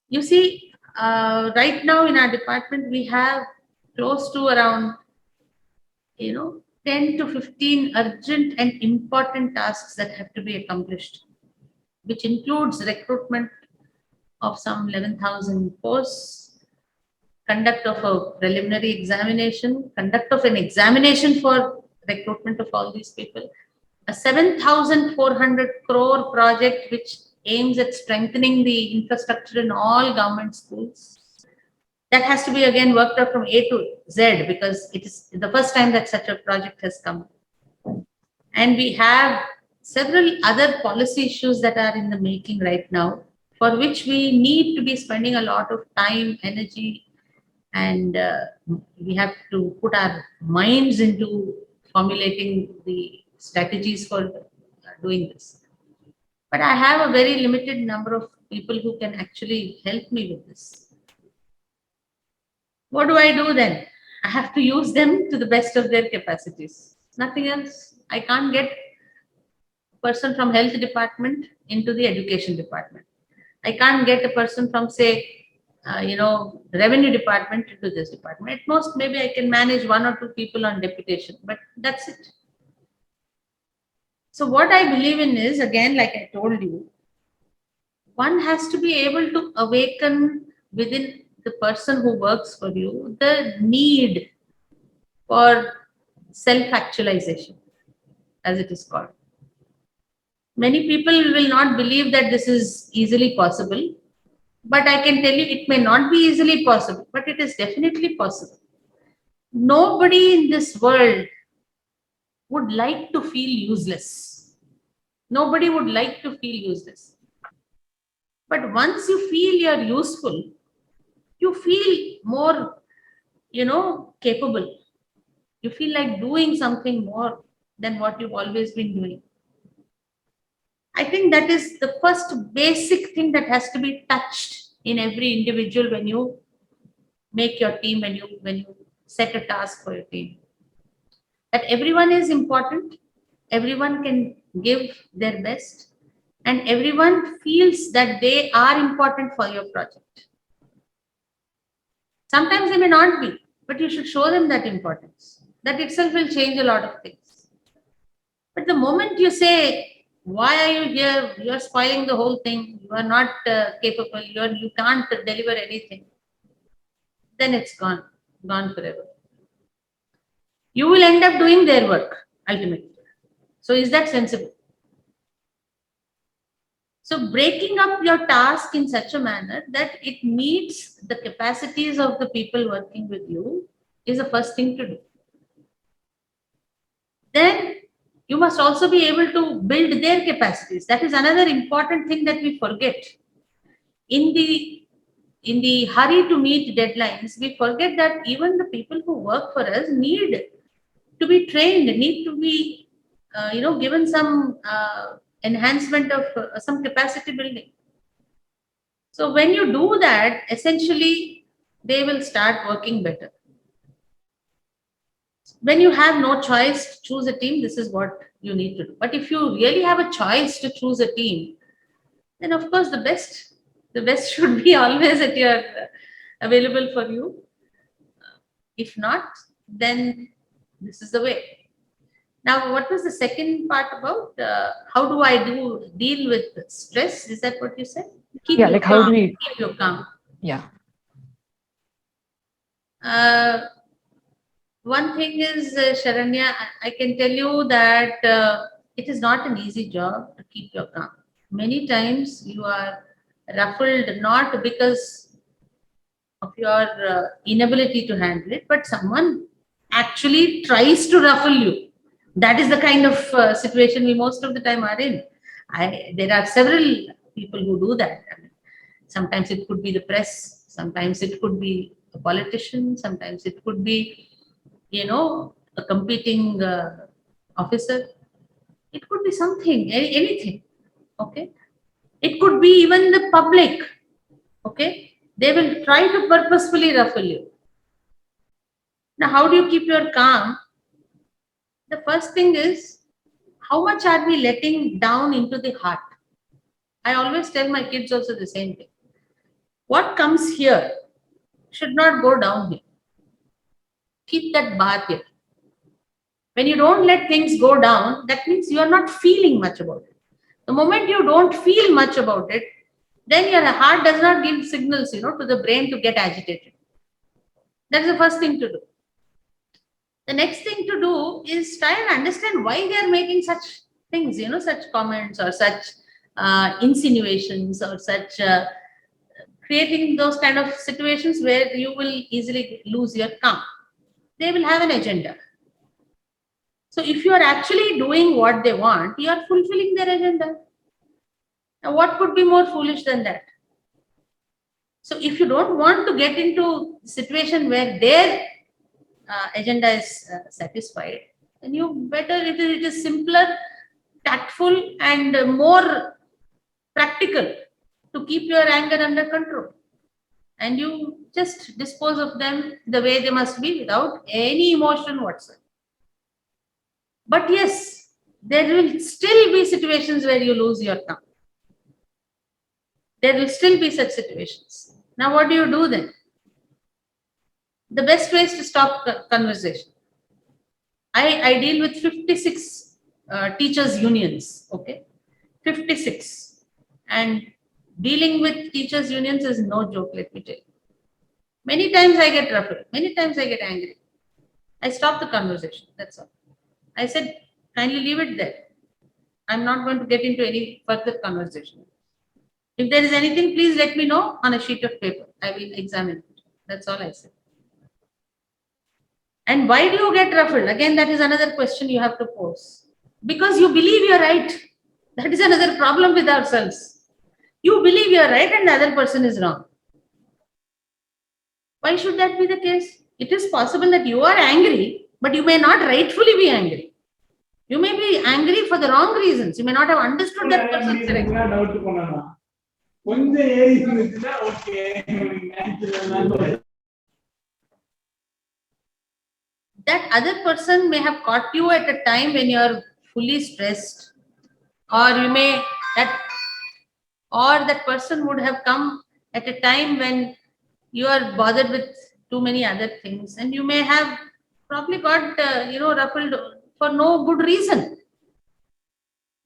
You see, right now in our department, we have close to around, 10 to 15 urgent and important tasks that have to be accomplished, which includes recruitment of some 11,000 posts, conduct of a preliminary examination, conduct of an examination for recruitment of all these people, a 7,400 crore project which aims at strengthening the infrastructure in all government schools. That has to be again worked out from A to Z, because it is the first time that such a project has come. And we have several other policy issues that are in the making right now, for which we need to be spending a lot of time, energy, and we have to put our minds into formulating the strategies for doing this. But I have a very limited number of people who can actually help me with this. What do I do then? I have to use them to the best of their capacities. Nothing else. I can't get a person from health department into the education department. I can't get a person from, say, the revenue department into this department. At most, maybe I can manage one or two people on deputation, but that's it. So what I believe in is, again, like I told you, one has to be able to awaken within the person who works for you the need for self-actualization, as it is called. Many people will not believe that this is easily possible, but I can tell you it may not be easily possible, but it is definitely possible. Nobody in this world would like to feel useless. Nobody would like to feel useless. But once you feel you're useful, you feel more, capable. You feel like doing something more than what you've always been doing. I think that is the first basic thing that has to be touched in every individual when you make your team, when you set a task for your team. That everyone is important, everyone can give their best, and everyone feels that they are important for your project. Sometimes they may not be, but you should show them that importance. That itself will change a lot of things. But the moment you say, why are you here? You are spoiling the whole thing. You are not capable. You can't deliver anything. Then it's gone forever. You will end up doing their work ultimately. So is that sensible? So breaking up your task in such a manner that it meets the capacities of the people working with you is the first thing to do. Then you must also be able to build their capacities. That is another important thing that we forget. In the hurry to meet deadlines, we forget that even the people who work for us need to be trained, need to be given some enhancement of some capacity building. So when you do that, essentially they will start working better. When you have no choice to choose a team, this is what you need to do. But if you really have a choice to choose a team, then of course the best should be always at your available for you. If not, then this is the way. Now, what was the second part about? How do I deal with stress? Is that what you said? Keep Yeah, like calm, how do we? keep you calm. Yeah. One thing is, Sharanya, I can tell you that it is not an easy job to keep your calm. Many times you are ruffled not because of your inability to handle it, but someone actually tries to ruffle you. That is the kind of situation we most of the time are in. There are several people who do that. I mean, sometimes it could be the press, sometimes it could be a politician, sometimes it could be, a competing officer. It could be something, anything. Okay. It could be even the public. Okay. They will try to purposefully ruffle you. Now, how do you keep your calm? The first thing is, how much are we letting down into the heart? I always tell my kids also the same thing. What comes here should not go down here. Keep that bar here. When you don't let things go down, that means you are not feeling much about it. The moment you don't feel much about it, then your heart does not give signals, to the brain to get agitated. That's the first thing to do. The next thing to do is try and understand why they are making such things, such comments or such insinuations or such creating those kind of situations where you will easily lose your calm. They will have an agenda. So if you are actually doing what they want, you are fulfilling their agenda. Now, what could be more foolish than that? So if you don't want to get into a situation where their agenda is satisfied, then you better, it is simpler, tactful and more practical to keep your anger under control. And you just dispose of them the way they must be without any emotion whatsoever. But yes, there will still be situations where you lose your calm. There will still be such situations. Now, what do you do then? The best way is to stop conversation. I deal with 56 teachers' unions, okay? 56. And dealing with teachers' unions is no joke, let me tell you. Many times I get ruffled. Many times I get angry. I stopped the conversation. That's all. I said, kindly leave it there. I'm not going to get into any further conversation. If there is anything, please let me know on a sheet of paper. I will examine it. That's all I said. And why do you get ruffled? Again, that is another question you have to pose. Because you believe you're right. That is another problem with ourselves. You believe you're right and the other person is wrong. Why should that be the case? It is possible that you are angry, but you may not rightfully be angry. You may be angry for the wrong reasons. You may not have understood that person correctly. That other person may have caught you at a time when you are fully stressed, or that person would have come at a time when you are bothered with too many other things, and you may have probably got ruffled for no good reason.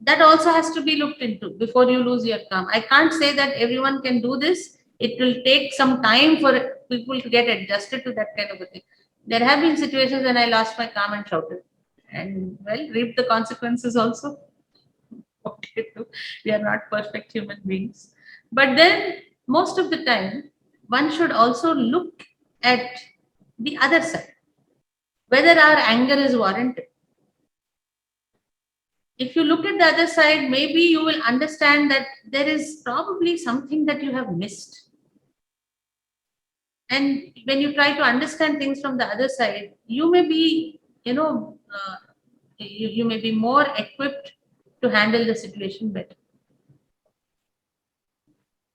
That also has to be looked into before you lose your calm. I can't say that everyone can do this. It will take some time for people to get adjusted to that kind of a thing. There have been situations when I lost my calm and shouted, and well, reap the consequences also. We are not perfect human beings. But then most of the time, one should also look at the other side, whether our anger is warranted. If you look at the other side, maybe you will understand that there is probably something that you have missed. And when you try to understand things from the other side, you may be, you may be more equipped to handle the situation better.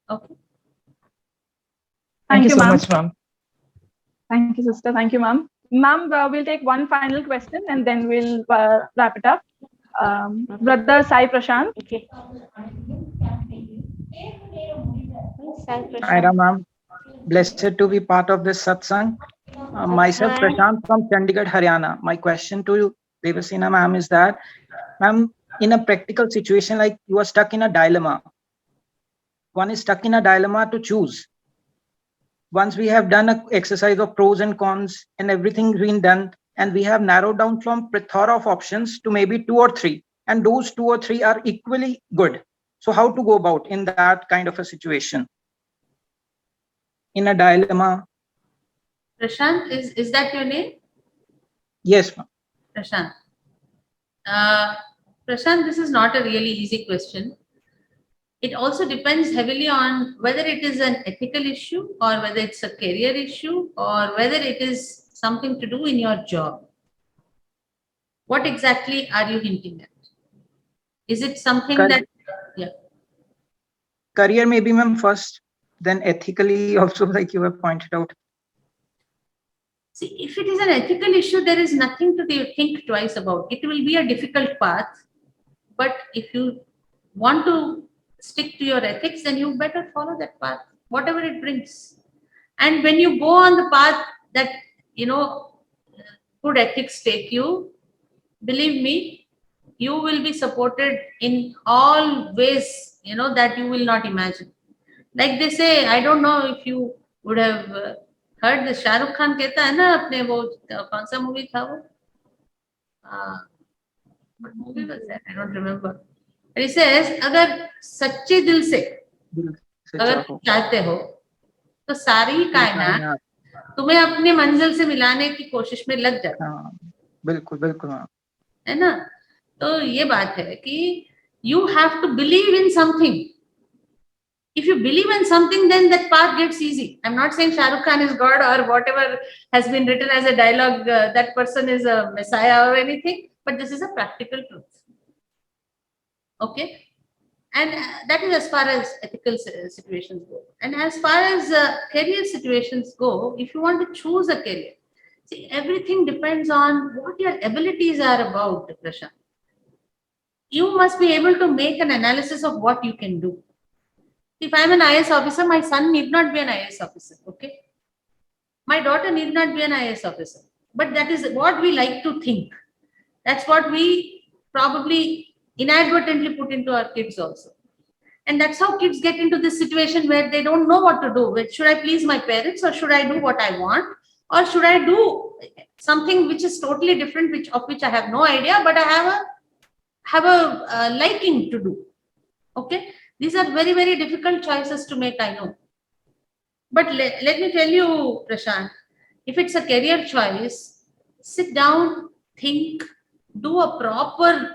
Okay. Thank you so ma'am. much, ma'am. Thank you, sister. Thank you, ma'am. Ma'am, we'll take one final question and then we'll wrap it up. Brother Sai Prashant. Okay. Hi, ma'am. Blessed to be part of this satsang. Myself, Prashant from Chandigarh, Haryana. My question to you, Devasena ma'am, is that, ma'am, in a practical situation, like you are stuck in a dilemma. One is stuck in a dilemma to choose. Once we have done an exercise of pros and cons and everything's been done, and we have narrowed down from plethora of options to maybe 2 or 3, and those 2 or 3 are equally good. So how to go about in that kind of a situation? In a dilemma. Prashant, is that your name? Yes, ma'am. Prashant. Prashant, this is not a really easy question. It also depends heavily on whether it is an ethical issue or whether it's a career issue or whether it is something to do in your job. What exactly are you hinting at? Is it something that, yeah. Career maybe, ma'am, first, then ethically also, like you have pointed out. See, if it is an ethical issue, there is nothing to think twice about. It will be a difficult path, but if you want to stick to your ethics, then you better follow that path, whatever it brings. And when you go on the path that, good ethics take you, believe me, you will be supported in all ways, that you will not imagine. Like they say, I don't know if you would have heard the Shah Rukh Khan कहता है ना अपने वो कौन सा movie था वो? What movie was that? I don't remember. And he says, अगर सच्चे दिल से अगर चाहते हो तो सारी कायनात तुम्हें अपने मंजिल से मिलाने की कोशिश में लग जाती है. बिल्कुल बिल्कुल है ना. तो ये बात है कि you have to believe in something. If you believe in something, then that path gets easy. I'm not saying Shah Rukh Khan is God or whatever has been written as a dialogue, that person is a messiah or anything, but this is a practical truth. Okay. And that is as far as ethical situations go. And as far as career situations go, if you want to choose a career, see, everything depends on what your abilities are about, Prashant. You must be able to make an analysis of what you can do. If I'm an I.A.S. officer, my son need not be an I.A.S. officer, okay? My daughter need not be an I.A.S. officer. But that is what we like to think. That's what we probably inadvertently put into our kids also. And that's how kids get into this situation where they don't know what to do. Should I please my parents or should I do what I want? Or should I do something which is totally different, of which I have no idea, but I have a liking to do. Okay, these are very, very difficult choices to make, I know. But let me tell you, Prashant, if it's a career choice, sit down, think, do a proper,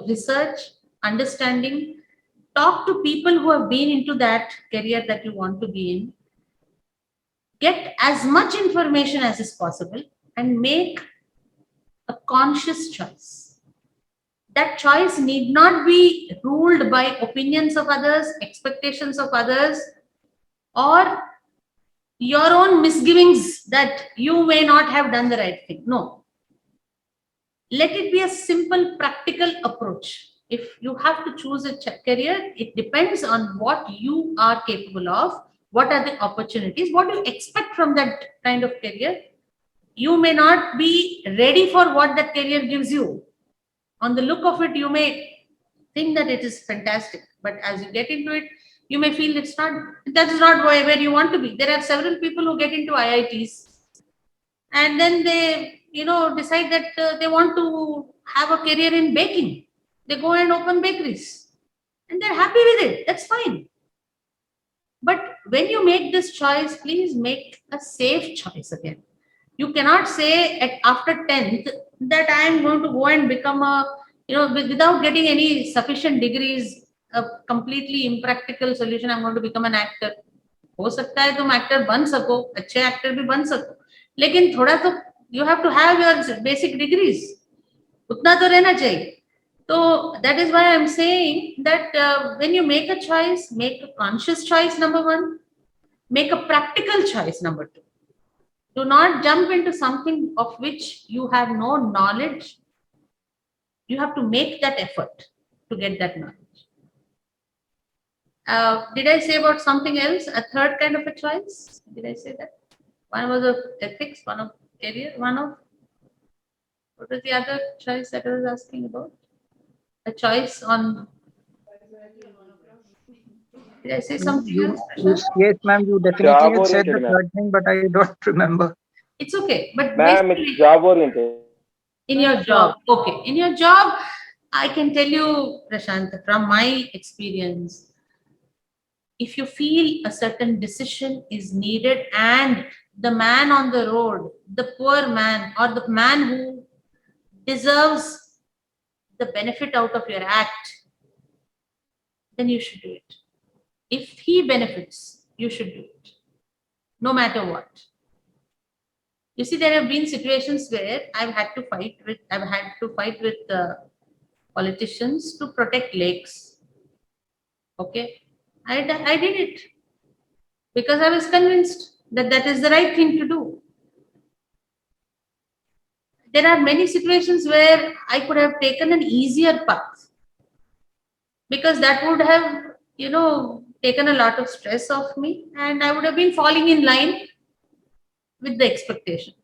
research, understanding, talk to people who have been into that career that you want to be in, get as much information as is possible, and make a conscious choice. That choice need not be ruled by opinions of others, expectations of others, or your own misgivings that you may not have done the right thing. No. Let it be a simple, practical approach. If you have to choose a career, it depends on what you are capable of, what are the opportunities, what you expect from that kind of career. You may not be ready for what that career gives you. On the look of it, you may think that it is fantastic, but as you get into it, you may feel that is not where you want to be. There are several people who get into IITs and then they, decide that they want to have a career in baking. They go and open bakeries and they're happy with it. That's fine. But when you make this choice, please make a safe choice again. You cannot say after 10th that I am going to go and become without getting any sufficient degrees, a completely impractical solution, I'm going to become an actor. हो सकता है तुम actor बन सको, अच्छे actor भी बन सको, लेकिन थोड़ा तो you have to have your basic degrees. उतना तो रहना चाहिए. So that is why I'm saying that when you make a choice, make a conscious choice, number one, make a practical choice, number two. Do not jump into something of which you have no knowledge. You have to make that effort to get that knowledge. Did I say about something else? A third kind of a choice? Did I say that? One was of ethics, one of career, one of, what was the other choice that I was asking about? A choice on, did I say something else? Yes, ma'am, you definitely had said the third thing, but I don't remember. It's okay, but ma'am, it's job oriented. In your job, okay. In your job, I can tell you, Prashant, from my experience, if you feel a certain decision is needed and the man on the road, the poor man or the man who deserves the benefit out of your act, then you should do it. If he benefits, you should do it, no matter what. You see, there have been situations where I've had to fight with politicians to protect lakes. Okay, I did it because I was convinced that that is the right thing to do. There are many situations where I could have taken an easier path because that would have, taken a lot of stress off me and I would have been falling in line with the expectation.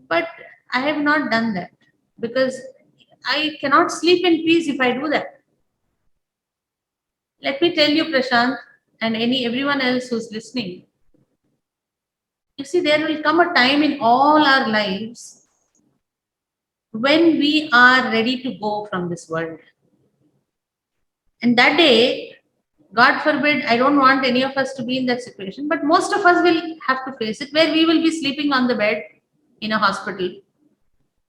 But I have not done that because I cannot sleep in peace if I do that. Let me tell you, Prashant, and everyone else who's listening, you see, there will come a time in all our lives when we are ready to go from this world. And that day, God forbid, I don't want any of us to be in that situation, but most of us will have to face it, where we will be sleeping on the bed in a hospital.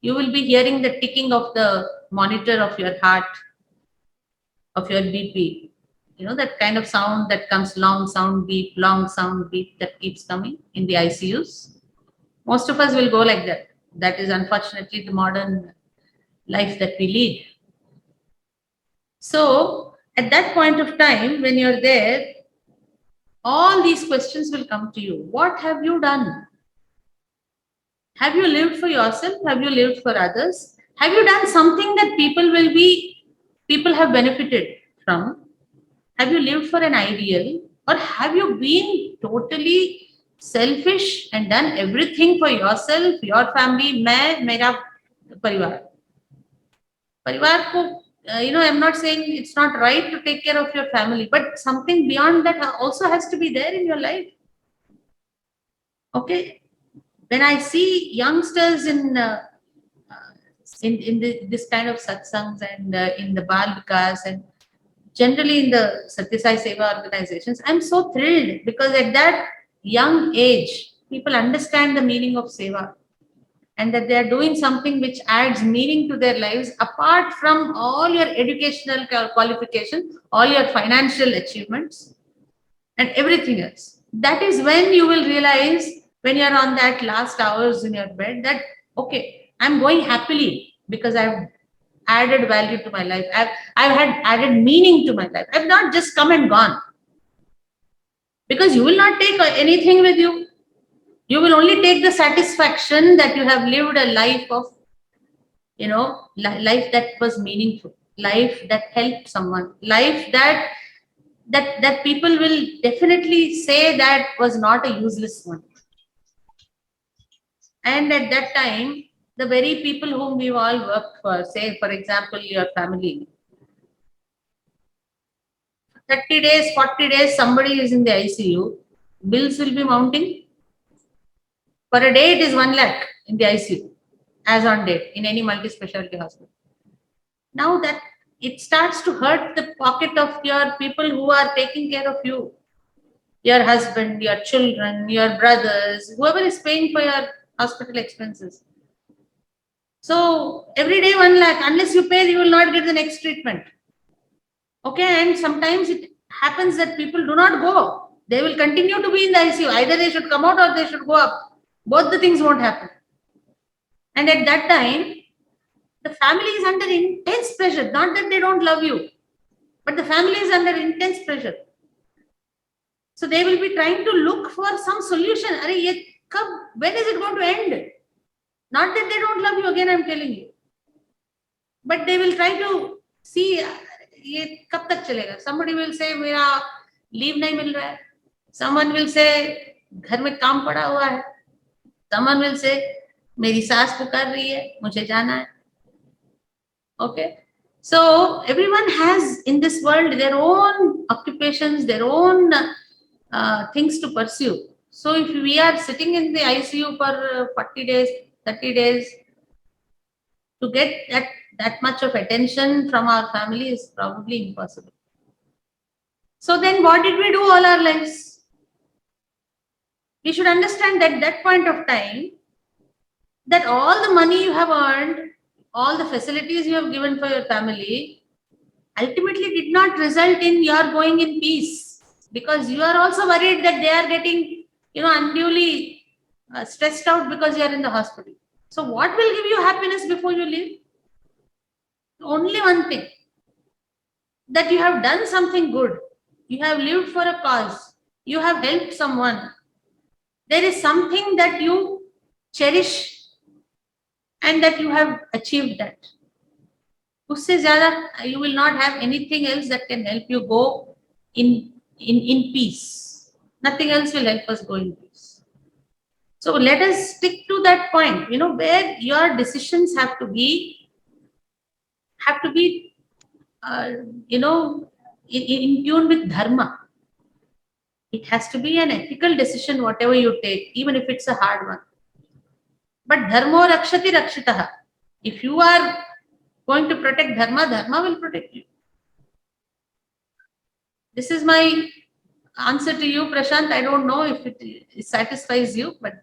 You will be hearing the ticking of the monitor of your heart, of your BP. That kind of sound that comes, long sound beep that keeps coming in the ICUs. Most of us will go like that. That is unfortunately the modern life that we lead. So at that point of time, when you're there, all these questions will come to you. What have you done? Have you lived for yourself? Have you lived for others? Have you done something that people have benefited from? Have you lived for an ideal? Or have you been totally selfish and done everything for yourself, your family, mera parivar? Parivar ko, I'm not saying it's not right to take care of your family, but something beyond that also has to be there in your life. Okay? when I see youngsters in this kind of satsangs and in the Bal Vikas and generally in the Sathya Sai Seva organizations, I'm so thrilled because at that young age, people understand the meaning of seva and that they are doing something which adds meaning to their lives apart from all your educational qualification, all your financial achievements and everything else. That is when you will realize when you're on that last hours in your bed that, okay, I'm going happily because I've added value to my life. I've had added meaning to my life. I've not just come and gone. Because you will not take anything with you. You will only take the satisfaction that you have lived a life of, life that was meaningful, life that helped someone, life that people will definitely say that was not a useless one. And at that time, the very people whom we all worked for, say, for example, your family, 30 days, 40 days, somebody is in the ICU, bills will be mounting. For a day, it is 1 lakh in the ICU, as on date, in any multi-specialty hospital. Now that it starts to hurt the pocket of your people who are taking care of you, your husband, your children, your brothers, whoever is paying for your hospital expenses. So every day 1 lakh, unless you pay, you will not get the next treatment. Okay, and sometimes it happens that people do not go. They will continue to be in the ICU. Either they should come out or they should go up. Both the things won't happen. And at that time, the family is under intense pressure. Not that they don't love you, but the family is under intense pressure. So they will be trying to look for some solution. When is it going to end? Not that they don't love you, again I'm telling you. But they will try to see, kab tak chalega? Somebody will say, mera leave nahi mil raha hai. Someone will say, ghar mein kaam pada hua hai. Someone will say, meri saas pukar rahi hai, mujhe jana hai. Okay. So everyone has in this world their own occupations, their own things to pursue. So if we are sitting in the ICU for 40 days, 30 days, to get that much of attention from our family is probably impossible. So then what did we do all our lives? We should understand that at that point of time, that all the money you have earned, all the facilities you have given for your family, ultimately did not result in your going in peace, because you are also worried that they are getting, unduly stressed out because you are in the hospital. So what will give you happiness before you leave? Only one thing, that you have done something good. You have lived for a cause. You have helped someone. There is something that you cherish and that you have achieved that. Usse zyada, you will not have anything else that can help you go in peace. Nothing else will help us go in peace. So let us stick to that point, where your decisions have to be in tune with dharma. It has to be an ethical decision, whatever you take, even if it's a hard one. But dharmo rakshati rakshitaha. If you are going to protect dharma, dharma will protect you. This is my answer to you, Prashant. I don't know if it satisfies you, but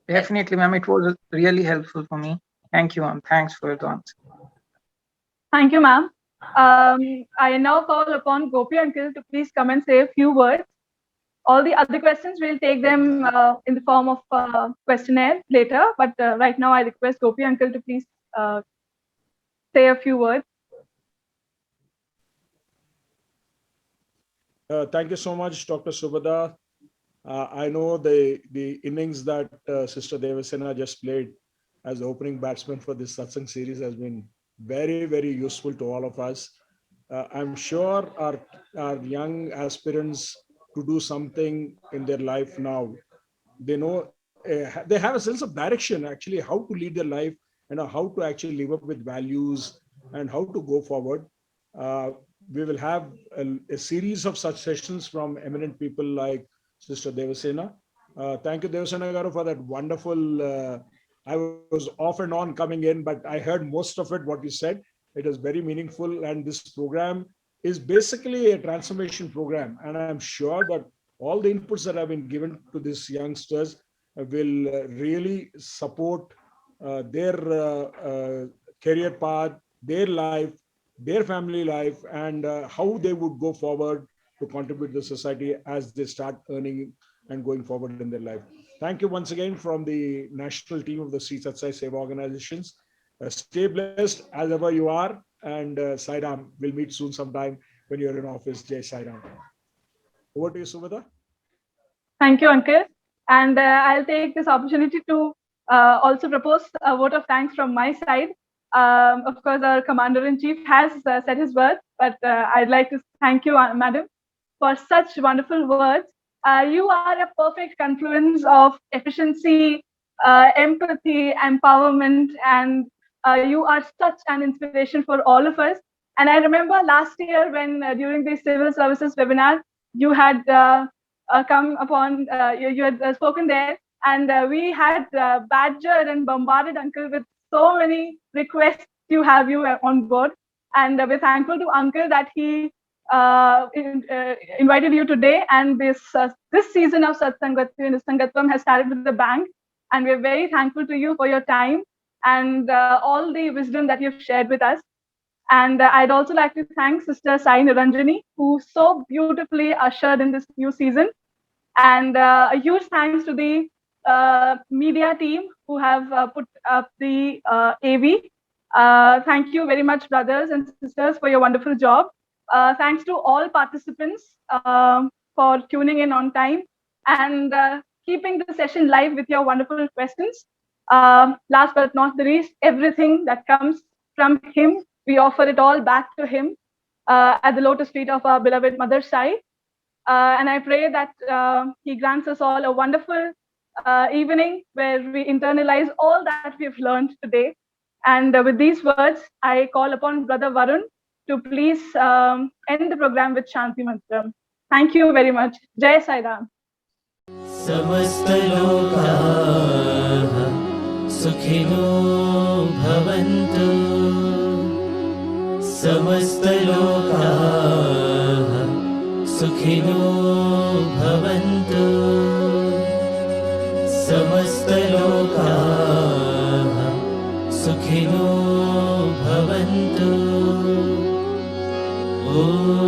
definitely, ma'am, it was really helpful for me. Thank you, ma'am. Thanks for the answer. Thank you, ma'am. I now call upon Gopi uncle to please come and say a few words. All the other questions, we'll take them in the form of questionnaire later. But right now, I request Gopi uncle to please say a few words. Thank you so much, Dr. Subhada. I know the innings that Sister Devasena just played as the opening batsman for this Satsang series has been very, very useful to all of us. I'm sure our young aspirants to do something in their life now, they know, they have a sense of direction, actually, how to lead their life and how to actually live up with values and how to go forward. We will have a series of such sessions from eminent people like Sister Devasena. Thank you, Devasena Garu, for that wonderful. I was off and on coming in, but I heard most of it, what you said. It is very meaningful. And this program is basically a transformation program. And I'm sure that all the inputs that have been given to these youngsters will really support their career path, their life, their family life, and how they would go forward to contribute to the society as they start earning and going forward in their life. Thank you once again from the national team of the Sri Satsai Seva organizations. Stay blessed as ever you are, and Sai Ram, we'll meet soon sometime when you're in office. Jai Sai Ram. Over to you, Suvita. Thank you, Uncle. And I'll take this opportunity to also propose a vote of thanks from my side. Of course, our Commander-in-Chief has said his words, but I'd like to thank you, Madam, for such wonderful words. You are a perfect confluence of efficiency, empathy, empowerment, and you are such an inspiration for all of us. And I remember last year when during the civil services webinar, you had come upon, you had spoken there, and we had badgered and bombarded Uncle with so many requests to have you on board. And we're thankful to Uncle that he invited you today, and this season of Satsangatve Nissangatvam has started with the bang, and we're very thankful to you for your time and all the wisdom that you've shared with us. And I'd also like to thank Sister Sai Niranjani, who so beautifully ushered in this new season, and a huge thanks to the media team who have put up the AV. Thank you very much, brothers and sisters, for your wonderful job. Thanks to all participants for tuning in on time and keeping the session live with your wonderful questions. Last but not the least, everything that comes from him, we offer it all back to him at the lotus feet of our beloved Mother Sai. And I pray that he grants us all a wonderful evening where we internalize all that we've learned today. And with these words, I call upon Brother Varun to please end the program with Shanti Mantram. Thank you very much. Jai Sai Ram. Samastalokaah sukhino bhavantu. Samastalokaah sukhino bhavantu. Samastalokaah sukhino bhavantu. Om